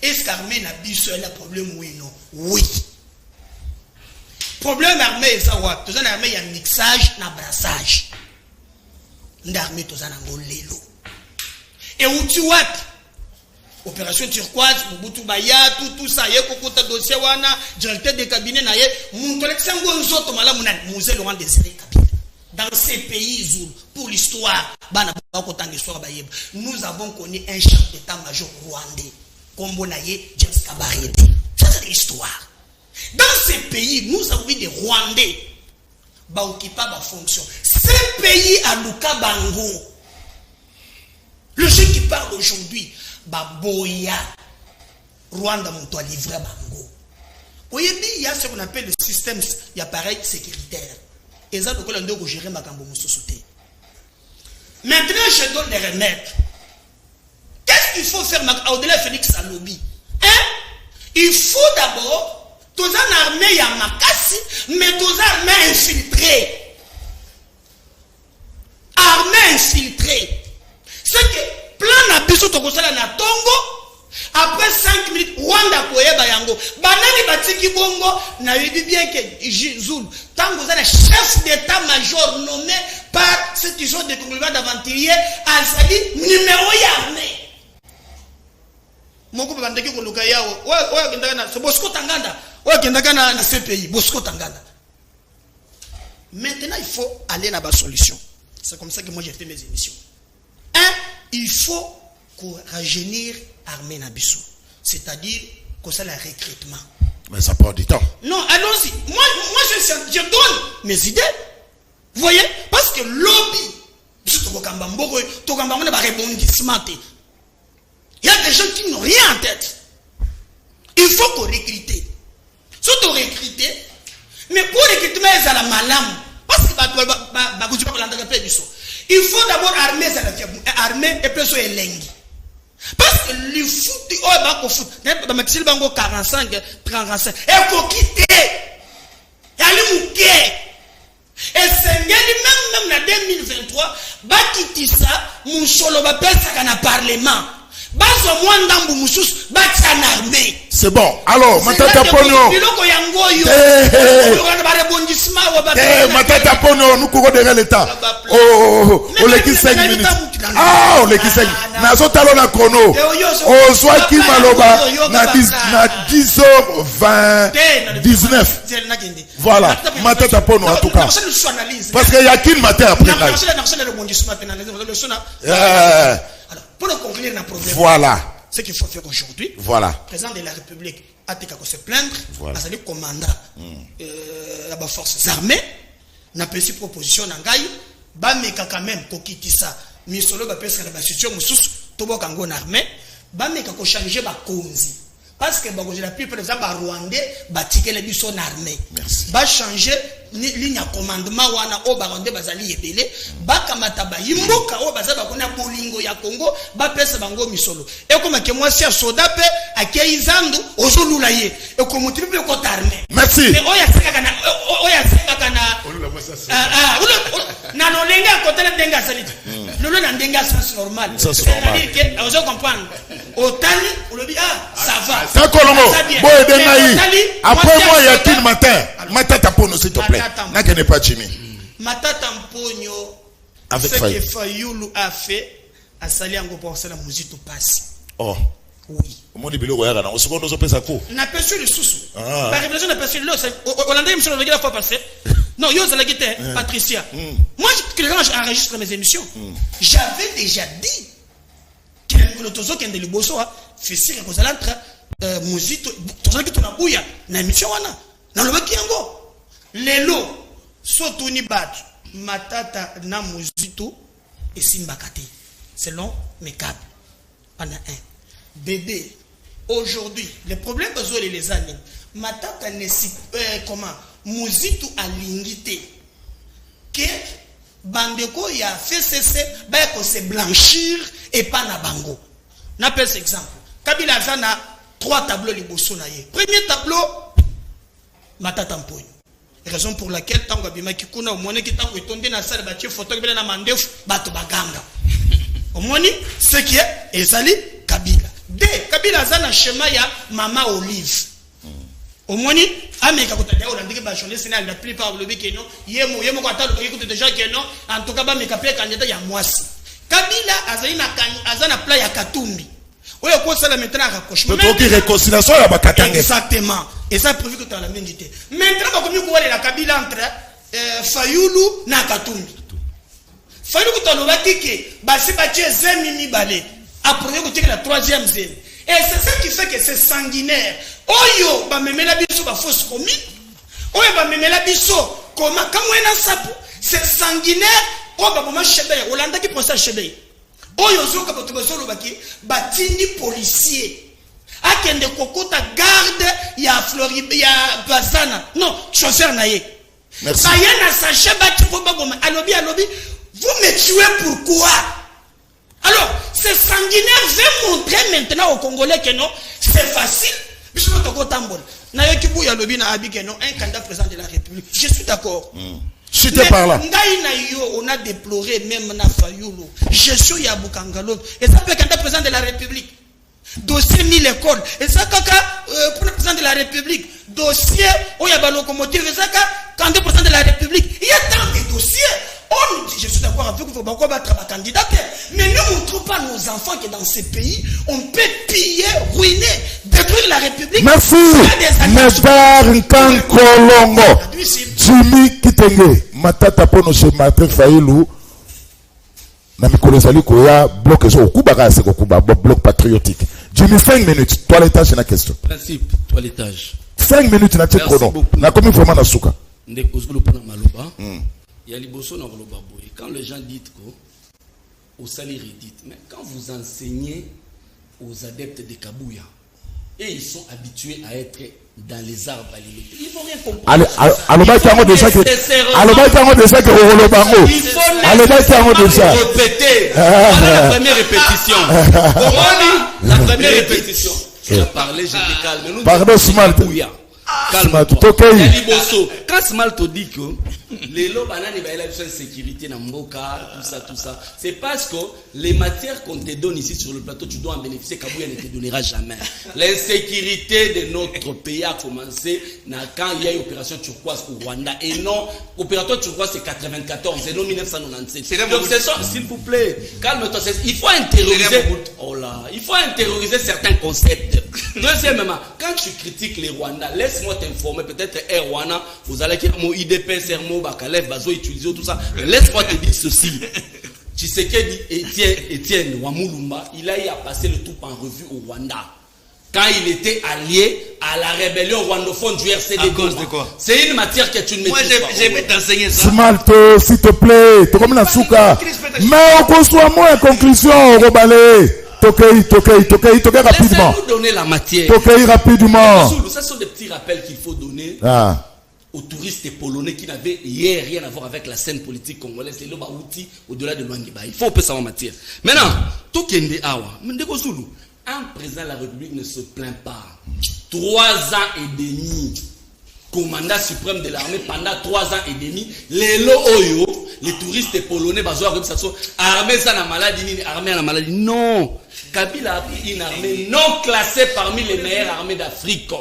Est-ce qu'armée n'a besoin de problème? Oui, non. Oui. Problème armé, ça va. Dans l'armée, il y a un mixage, un brassage. L'armée tous en lelo et où tu vois opération turquoise Mobutu Baya tout ça yé kokota dossier wana directeur de cabinet na yé mon collègue sango nzoto malamu na musée Laurent Désiré Kabila dans ces pays Zoul pour l'histoire bana bakotanga histoire ba yeba nous avons connu un chef d'état-major rwandais kombo na yé James Kabarebe ça c'est l'histoire dans ces pays nous avons vu des Rwandais ba occupa ba fonction ce pays à Luka Bango le jeune qui parle aujourd'hui ba boya Rwanda mon toi livré Bango oyebi il y a ce qu'on appelle le système il y a pareil sécuritaire et ça donc on doit gérer makambo mususuté Maintenant, je donne les remèdes. Qu'est-ce qu'il faut faire au-delà de Félix Alobi? Il faut d'abord, tous en armée, il y a Makassi, mais tous en armée infiltrée. Armée infiltrée. C'est que plan na biso to kosala na Tongo, après 5 minutes, Rwanda koyeba yango. Banani batiki bongo, na yebi bien que Zul, tango za chef d'état-major nommé par cette genre de conglomérat d'aventuriers, azali numéro ya armée. Moko bandeki ko luka yawo. Oya kendaka na Bosco Tanganda. Oya kendaka na CPI, Bosco Tanganda. Maintenant, il faut aller dans la solution. C'est comme ça que moi j'ai fait mes émissions. Il faut rajeunir l'armée Nabiso. C'est-à-dire que c'est le recrutement. Mais ça prend du temps. Non, allons-y. Moi je donne mes idées. Vous voyez? Parce que lobby, il y a des gens qui n'ont rien en tête. Il faut qu'on recrute. Surtout recruter. Mais pour recruter, c'est la malam. Parce que il faut d'abord armer et puis c'est lengi. Parce que le foot, oh, bah, au foot, dans Maxil Bango 45, 35, et faut quitter. Et aller mouquer. Et c'est même en 2023, bah, quitter ça, mon solo va perdre ça dans le parlement. C'est bon. Alors, Matata Pono. Matata Pono, nous courons derrière l'État. Oh, on les 5 minutes. Ah, on les 5 minutes. Nazo talona chrono. Oh, soit qui maloba. Na 10h20, 19. Voilà. Matata Pono, en tout cas. Parce qu'il y a qu'une matin après. Pour conclure le problème, voilà ce qu'il faut faire aujourd'hui. Voilà. Le président de la République a été se plaindre. Voilà. A été commandant la forces armées. N'a pas eu proposition n'angai. Ba meka quand même ko kitisa. Misolo ba pesa la situation mususu tobo kango na armée. Ba meka ko changer ba konzi. Parce que bango la plus par exemple ba Rwandais ba tikele biso na armée. Ba changer ligne commandement wana o ba Rwandais bazali ebele ba kamata ba yimboka o bazaba kona bolingo ya Congo ba pesa bango misolo. Et comme que moi si a soda pe akeizandu ozolula ye e comme triple ko armée. Merci. Mais oya seka kana na no lenga ko tele denga salite. Lolo na denga sens normal. C'est-à-dire que vous comprendre. Otani on le dit ça va. Ça Colombo. Après moi il y a qu'il matin. Matata Pono s'il te plaît. N'a qu'elle n'est pas Jimmy. Matata Mpogno. Avec ce que Fayoulou a fait à Saliango pour ça la musique passe. Oh. Oui. Comment dit Bilo Yagana? Au second, on peut ça quoi? N'a pas su le sous-sous. Par révélation, n'a pas su le Hollandais, monsieur le la fois passée. Non, yo, ça l'a guité, Patricia. Moi, que les gens enregistrent mes émissions. J'avais déjà dit que le tozo qui est de l'Iboso, fait si que vous allez entre musique, tozo qui est na bouya, na émission, na le baki yango. Lelo, Sotuni Bat, Matata na Muzito et Simbakate. Selon mes câbles. On a un. Bébé, aujourd'hui, le problème que les années, Matata ne sait comment, Muzito a l'ingité. Que Bandeko y a fait cesser, que c'est blanchir et pas na bango. N'appelle cet exemple. Kabila Zana, 3 tableaux les bosso naye. Premier tableau, Matata Mpogno. Raison pour laquelle tant que bima kikuna omoni ki tant que tombé na salle batie photo que na mandef bato baganga. Omoni ce qui est ezali Kabila. De Kabila zana schéma ya Mama Olive. Omoni ameka kotadia olandiki ba journaliste na la plupart le biki non yemo ko atalo ko écoute déjà que non en tout cas ba meka pe candidat ya mwasi. Kabila azali na azana pla ya Katumbi. Oyo ko sala maintenant rapprochement. Peut-être que réconciliation ya bakatanga. Exactement. Et ça prévu que tu as la même idée. Maintenant, comme nous voyons la Kabila entre Fayoulou na Katumbi. Fayoulou que tu as le que basi batie zemi balé. Après que tu as la 3e zone. Et c'est ça qui fait que c'est sanguinaire. Oyo ba memela biso ba fausse commune. Oyo ba memela biso comment comme un sapo. C'est sanguinaire. O ba mama chebe. Olanda qui pense à chebe. Oyo zo ka boto bazolo baki batini policier. Akende kokota garde ya Floride ya Bazana non chauffeur naye merci bayana sache bati ko bagoma alobi Vous me tuez pourquoi? Alors, ces sanguinaires veulent montrer maintenant aux Congolais que non, c'est facile. Un candidat président de la République. Je suis d'accord. Chutez par là. On a déploré même na Fayoulou. Je suis Yaboukangalon. Et ça peut être candidat président de la République. Dossier ni l'école. Et ça, pour le président de la République. Dossier, il y a locomotive. Et ça, candidat président de la République. Il y a tant de dossiers. Je suis d'accord avec vous qu'il faut pas battre ma candidate. Mais ne montrons pas nos enfants que dans ces pays, on peut piller, ruiner, détruire la République. Merci. Nebar Nkan Kolongo. Jimmy Kitenge. Matata pono chez Martin Fayilou. Na mikolo sali koya bloc zo kubaka se kokuba bloc patriotique. Jimmy 5 minutes. Toilettage na question. Principe toilettage. 5 minutes na tête chrono. Na combien vraiment na suka. Ndeko zulu pona maloba. Il y a les bossons dans le baboy. Quand les gens disent que au salaire dit, mais quand vous enseignez aux adeptes de Kabouya et ils sont habitués à être dans les arbres alimentés, ils vont rien comprendre. Répéter. La première répétition. La première répétition. Tu as parlé, j'étais calme. Pardon, Smart. Calme-toi. Quand Smart te dit que les lots bananes et la sécurité dans Mboka, tout ça, c'est parce que les matières qu'on te donne ici sur le plateau, tu dois en bénéficier. Kabouya ne te donnera jamais. L'insécurité de notre pays a commencé quand il y a eu l'opération turquoise au Rwanda. Et non, l'opération turquoise c'est 94 et non 1997. Donc c'est ça, s'il vous plaît, calme-toi. Il faut intérioriser. Oh là, il faut intérioriser certains concepts. Deuxièmement, quand tu critiques les Rwandais, laisse-moi t'informer, peut-être Rwanda, vous allez dire mon IDP, Sermo, Bakalev, Bazo, utiliser tout ça. Laisse-moi te dire ceci. Tu sais qu'Étienne Wamulumba, il a eu à passer le tout en revue au Rwanda. Quand il était allié à la rébellion rwandophone du RCD. À cause de quoi? C'est une matière que tu ne maîtrises pas. Moi, je vais t'enseigner ça. Smalto, s'il te plaît. Tu comme la souka. Mais on construit moins conclusion, Robalé. Tokei rapidement. Laissez-nous donner la matière. Tokei rapidement. Ce sont des petits rappels qu'il faut donner aux touristes polonais qui n'avaient hier rien à voir avec la scène politique congolaise. C'est l'outil au-delà de Luangiba. Il faut un peu savoir matière. Maintenant, Tokende Awa, un président de la République ne se plaint pas. 3 ans et demi, commandant suprême de l'armée pendant 3 ans et demi, les Oyo, les touristes polonais, armée ça na maladie, armée na maladie. Non. Kabila a pris une armée non classée parmi les meilleures armées d'Afrique.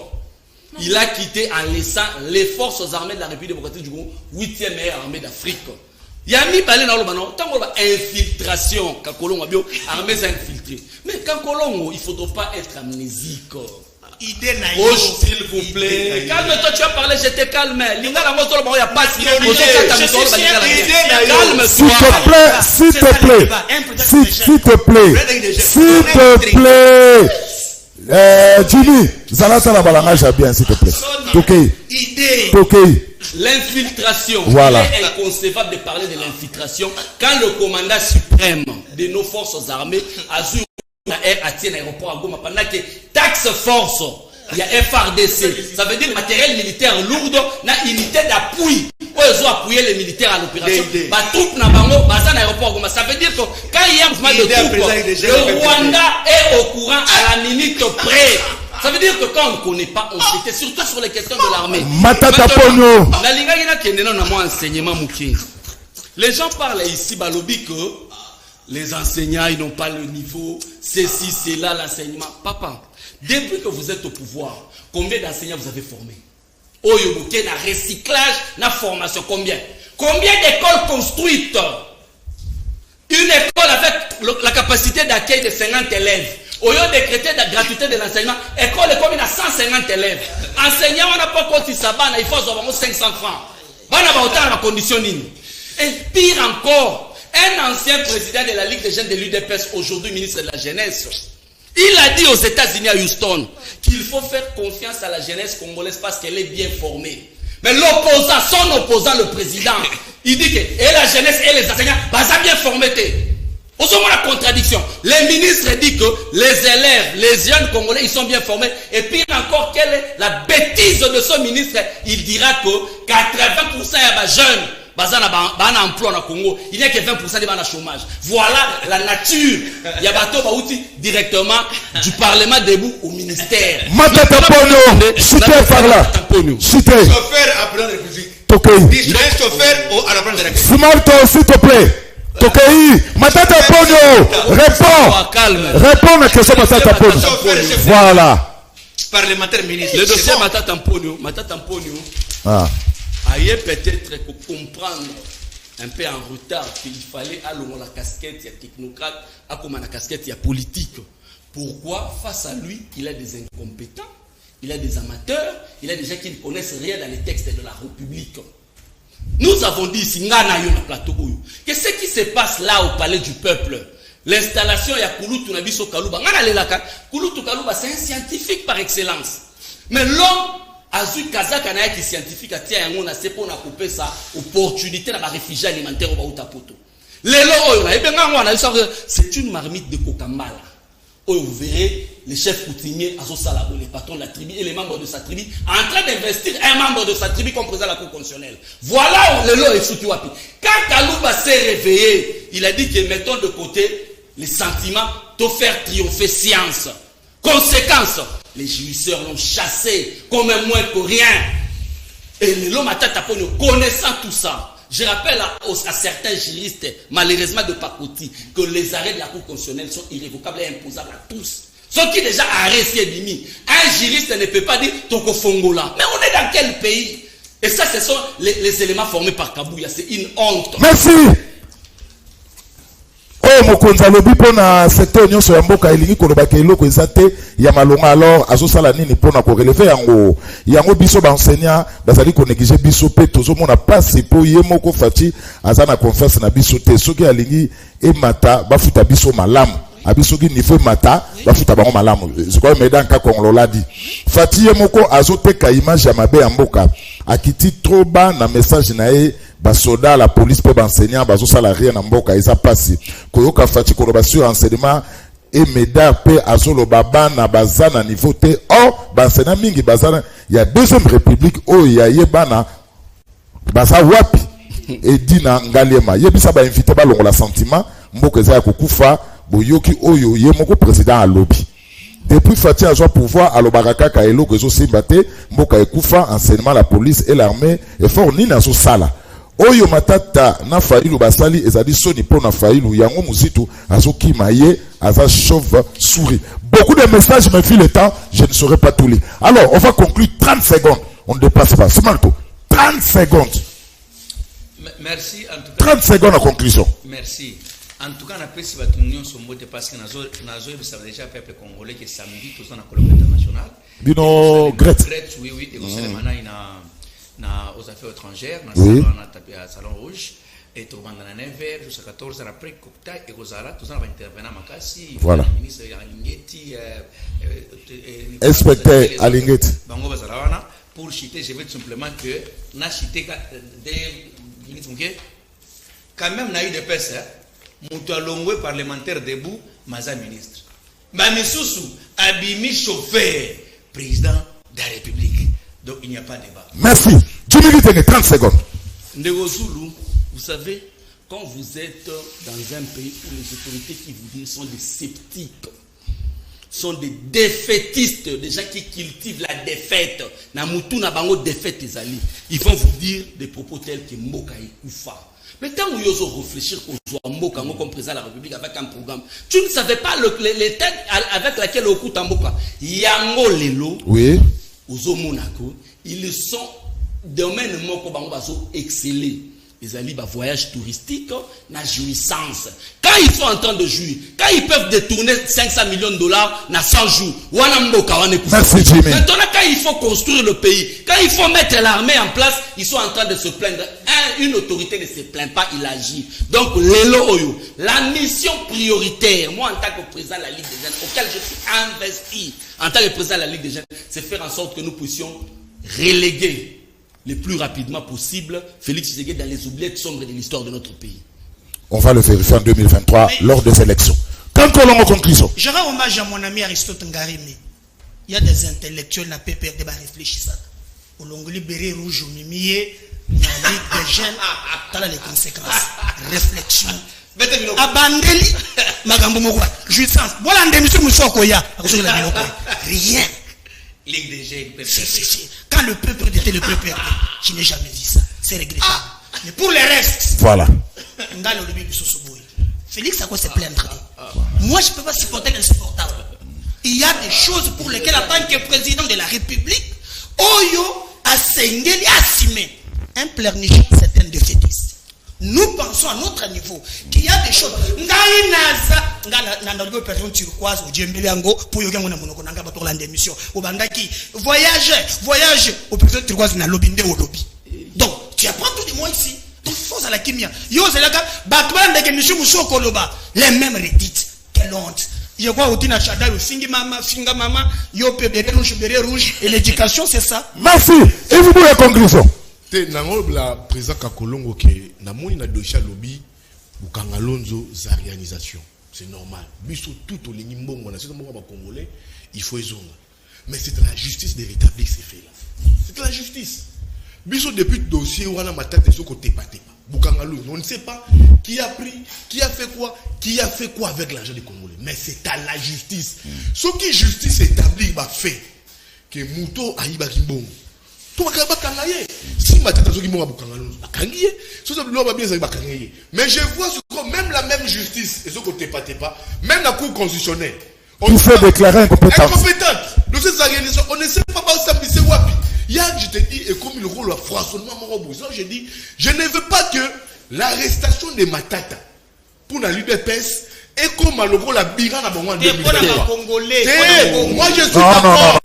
Il a quitté en laissant les forces armées de la République démocratique du Congo, 8e meilleure armée d'Afrique. Il y a mis balé dans le banon, tant qu'on a infiltration, quand Kolongo a bio, armée infiltrée. Mais quand Kolongo, il ne faudra pas être amnésique. S'il vous plaît. Calme-toi, tu as parlé, j'étais calme. S'il te plaît. Jimmy, Zalata la balanga bien, s'il te plaît. Tokei. L'infiltration. Voilà. Il est inconcevable de parler de l'infiltration quand le commandant suprême de nos forces armées a joué à tirer l'aéroport à Goma pendant que taxe force. Il y a FRDC, ça veut dire matériel militaire lourd, na unité d'appui. Ils ont appuyé les militaires à l'opération. Ba troupes na bango, baza na aéroport Goma. Ça veut dire que quand il y a un mouvement de troupes, le Rwanda est au courant à la minute près. Ça veut dire que quand on ne connaît pas, on s'était surtout sur les questions de l'armée. Matata Pono. La Liga n'a pas enseignement mouké. Les gens parlent ici, balobi que les enseignants ils n'ont pas le niveau, ceci, c'est là l'enseignement. Papa, depuis que vous êtes au pouvoir, combien d'enseignants vous avez formés? Oyobuke, na recyclage, na formation, combien? Combien d'écoles construites? Une école avec la capacité d'accueil de 50 élèves. Au lieu de décréter la gratuité de l'enseignement, école est commune à 150 élèves. Enseignant, on n'a pas compté ça, il faut avoir 500 francs. On n'a pas autant de conditions. Et pire encore, un ancien président de la Ligue des jeunes de l'UDPS, aujourd'hui ministre de la Jeunesse, il a dit aux États-Unis à Houston qu'il faut faire confiance à la jeunesse congolaise parce qu'elle est bien formée. Mais l'opposant, son opposant, le président, il dit que et la jeunesse et les enseignants, ça bien formé. Au moins la contradiction. Les ministres disent que les élèves, les jeunes congolais, ils sont bien formés. Et puis encore, quelle est la bêtise de ce ministre? Il dira que 80% des jeunes, bazana bana emploi na Congo, il n'y a que 20% de bana chômage. Voilà la nature. Il y a bateau baouti directement du Parlement debout au ministère. Matata Ponyo, cité par là. Cité. Chauffeur après la République. Tokei. Dis un chauffeur à la place de la République. Simalto, s'il te plaît. Tokei. Matata Ponyo. Réponds. Calme. Réponds à la question Matata Ponyo. Voilà. Parlementaire ministre. Le dossier Matata Mponyo a peut-être comprendre un peu en retard qu'il fallait aller la casquette, il y a technocrate, à comme la casquette, il y a politique. Pourquoi face à lui, il a des incompétents, il a des amateurs, il a des gens qui ne connaissent rien dans les textes de la République. Nous avons dit ici, que ce qui se passe là au palais du peuple, l'installation il y a Kulutu Nabiso Kaluba. Kulutu Kaluba, c'est un scientifique par excellence. Mais l'homme a vu Kazaka na qui scientifique a tia yango na sepo na couper ça opportunité na ba réfugiés alimentaires au Utapoto. C'est une marmite de Kokambala. Vous verrez les chefs coutumiers, les patrons de la tribu et les membres de sa tribu en train d'investir un membre de sa tribu comme président de la Cour constitutionnelle. Voilà le lot est foutu wapi. Quand Kalouba s'est réveillé, il a dit que mettons de côté les sentiments de faire triompher science. Conséquence, les jouisseurs l'ont chassé comme un moins que rien. Et l'homme connaissant tout ça, je rappelle à certains juristes, malheureusement de Pakoti, que les arrêts de la Cour constitutionnelle sont irrévocables et imposables à tous. Ceux qui déjà arrêtent Bimi, un juriste ne peut pas dire Toko Fongola. Mais on est dans quel pays? Et ça, ce sont les éléments formés par Kabouya. C'est une honte. Merci. Oh, mokonza lobi pona secteur nyonso ya mboka elingi kolobaka eloko ezate ya malonga alors azosala nini pona ko relever yango biso ba enseignant bazali ko négliger biso pe tozomona passe po ye moko fati azana confiance na biso te soki alingi emata bafuta biso malamu abiso ki niveau mata bafuta bango malamu je crois mais dans cas Kongolo dit fati ye moko azoteka image ya mabe ya mboka akiti trop bas na message na ye basoda la police pe enseignant bazo sala rien na mboka eza pasi koyoka fati koloba sur enseignement et meda pe azolo baba na bazana niveau te enseignant mingi bazana ya deuxième république ya yebana baza wapi et dina ngalema yebisa ba invité ba longola sentiment mboka eza ya kokufa boyoki oyo ye moko président alobi depuis Fati a son pouvoir à l'Obaraka Kaelo que zo simbate mboka ekufa enseignement la police et l'armée et fort ni na so sala oyo matata na failu basali ezali soni po na failu yango muzitu azoki maye aza chauve souris. Beaucoup de messages me filent le temps, je ne saurais pas tout lire. Alors on va conclure 30 secondes, on ne dépasse pas. C'est Marco, 30 secondes. Merci en tout cas. 30 secondes en conclusion. Merci. En tout cas, on a pris cette union sur mot parce que nous avons déjà peuple congolais qui samedi tous dans la colonne internationale. Bino Gret. Oui, oui. Et vous savez maintenant il y a aux affaires étrangères, oui. On a tapé à Salon Rouge et tout le monde dans 9h jusqu'à 14h après Cocktail et Rosala, tout ça va intervenir à Makassi. Voilà. Le ministre Alingeti, inspecteur Alingeti. Bango Bazarawana pour citer, je veux tout simplement que n'a cité des ministres quand même n'a eu de peste. Moutoualongwe parlementaire debout, Maza ministre. Mamisusu, Abimi chauffeur, président de la République. Donc il n'y a pas de débat. Merci. 10 minutes et 30 secondes. Ndegozulu, vous savez, quand vous êtes dans un pays où les autorités qui vous disent sont des sceptiques, sont des défaitistes, des gens qui cultivent la défaite, Namutu Nabango défaite les alliés, ils vont vous dire des propos tels que Moka et Koufa. Mais tant que vous réfléchir aux Mboka comme président de la République avec un programme, tu ne savais pas les têtes avec laquelle au coup Mboka, Yango Lelo, oui, aux Monaco, ils sont domaine Moko Bango excellés. Ils allaient à voyage touristique, na jouissance. Quand ils sont en train de jouir, quand ils peuvent détourner 500 millions de dollars, na 100 jours, merci Jimmy. Maintenant, quand il faut construire le pays, quand il faut mettre l'armée en place, ils sont en train de se plaindre. Une autorité ne se plaint pas, il agit. Donc, Lelo Oyo, la mission prioritaire, moi en tant que président de la Ligue des Jeunes, auquel je suis investi, en tant que président de la Ligue des Jeunes, c'est faire en sorte que nous puissions reléguer le plus rapidement possible Félix Tshisekedi dans les oubliettes sombres de l'histoire de notre pays. On va le vérifier en 2023 lors des élections. Quand on a en conclusion. Je rends hommage à mon ami Aristote Ngarimi. Il y a des intellectuels qui n'ont pas peur de réfléchir ça. Au long libéré rouge au mimier, la Ligue des jeunes, dans les conséquences. Réflexion. Abandeli, Magambo Mokwa, jouissance. Voilà un démission Moussokoya. Rien. Ligue des jeunes. Quand le peuple était le peuple, je n'ai jamais vu ça. C'est regrettable. Mais pour les restes, Voilà. Félix a quoi se plaindre. Moi, je ne peux pas supporter l'insupportable. Il y a des choses pour lesquelles, en tant que président de la République, Oyo a Sengeli assumé un pleurnicher, c'est un défaitiste. Nous pensons à notre niveau qu'il y a des choses. Voyage au président turquoise na lobby au lobby. Donc, tu apprends tout de moi ici. Donc, force à la kimia. Yo, c'est là que monsieur Mousso Koloba, les mêmes redites. Quelle honte. Je crois au Tina Chada, au Finga Mama, yo pe beret rouge, et l'éducation, c'est ça. Merci. Et vous la conclusion. La président Kakolongo qui na moni na dossier lobby ou kangalonzo za réalisation, c'est normal. Biso tout au limbongo na c'est comme ba congolais, il faut ezonga. Mais c'est la justice de rétablir ces faits là. C'est la justice. Biso depuis dossier wana matata so côté paté. Bukangalo, on ne sait pas qui a pris, qui a fait quoi avec l'argent des Congolais. Mais c'est à la justice. Ce qui justice établie va fait que Mouto aïba kimbongo. Si ma tata qui mais je vois que même la même justice et ce côté pas même la cour constitutionnelle on fait déclarer incompétente. Nous ces organisations on ne sait pas où ça wapi. Hier je te dis et comme le rôle a froissonnement mon je dis je ne veux pas que l'arrestation de Matata pour la l'UDPS et comme le rôle la bira na bango en 2023. Moi je suis d'accord.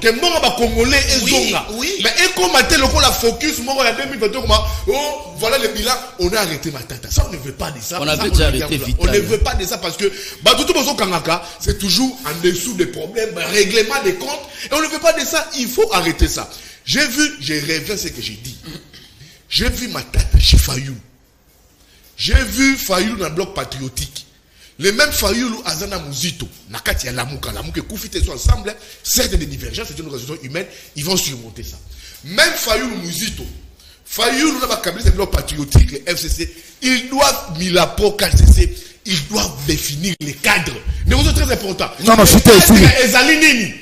Que mon Congolais est zonga. Mais et comme tel le rôle la focus mon en 2023 oh voilà le bilan on a arrêté Matata. Ça on ne veut pas de ça. On a déjà arrêté Vital. On ne veut pas de ça parce que tout le monde Kangaka c'est toujours en dessous des problèmes, règlement des comptes et on ne veut pas de ça, il faut arrêter ça. J'ai rêvé ce que j'ai dit. J'ai vu Matata chez Fayou. J'ai vu Fayoulou dans le bloc patriotique. Les mêmes Fayoulou Azana Mouzito, Nakati Lamuka et Koufité sont ensemble, certes des divergences, c'est une organisation humaine, ils vont surmonter ça. Même Fayoulou Mouzito, Fayoulou dans le bloc patriotique, les FCC, ils doivent, Milapo, KCC, ils doivent définir les cadres. Mais c'est très important. Non, c'était ici.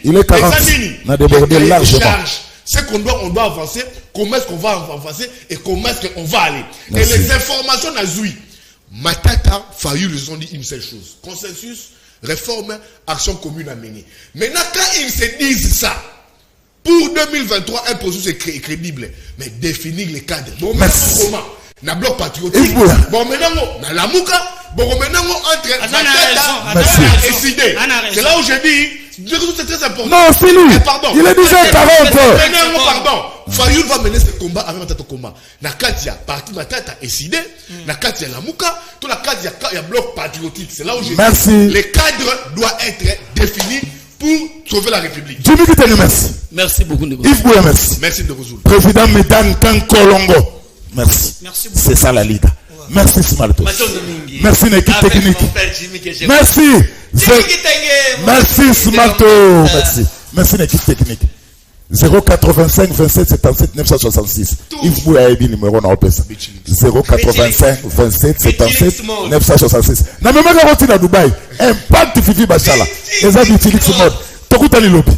Il est 40. On a débordé largement. C'est qu'on doit avancer, comment est-ce qu'on va avancer et comment est-ce qu'on va aller. Merci. Et les informations Nazoui, Matata, Fayou, ils ont dit une seule chose. Consensus, réforme, action commune à mener. Maintenant, quand ils se disent ça, pour 2023, un processus est crédible, mais définir les cadres. Bon, merci. Comment na bloc patriotique. Bon, maintenant, na Lamuka, bon, maintenant, entre Matata et Sidé. C'est là où je dis, c'est très important. Non, c'est lui. Pardon. Il est déjà 40. Pardon. Fayoul va mener ce combat avec Matata combat. Na Katia, parti Matata et Sidé. Na Katia Lamuka. Tout la Katia, il y a bloc patriotique. C'est là où je dis, les cadres doivent être définis pour sauver la République. Merci. Merci beaucoup de vous. Yves Bouya, merci. Merci de vous. Président Medan Kankolongo. Merci. C'est ça la Ligue. Merci Smalto. Merci l'équipe technique. Merci. Merci Smalto. Merci. Merci l'équipe technique. 085 27 77 966. Yves Bouya a dit numéro na opesa. 085 27 77 966. Na même quand à Dubaï, impact Fifi Bachala. Les amis Félix Mode. Tokuta ni lobby.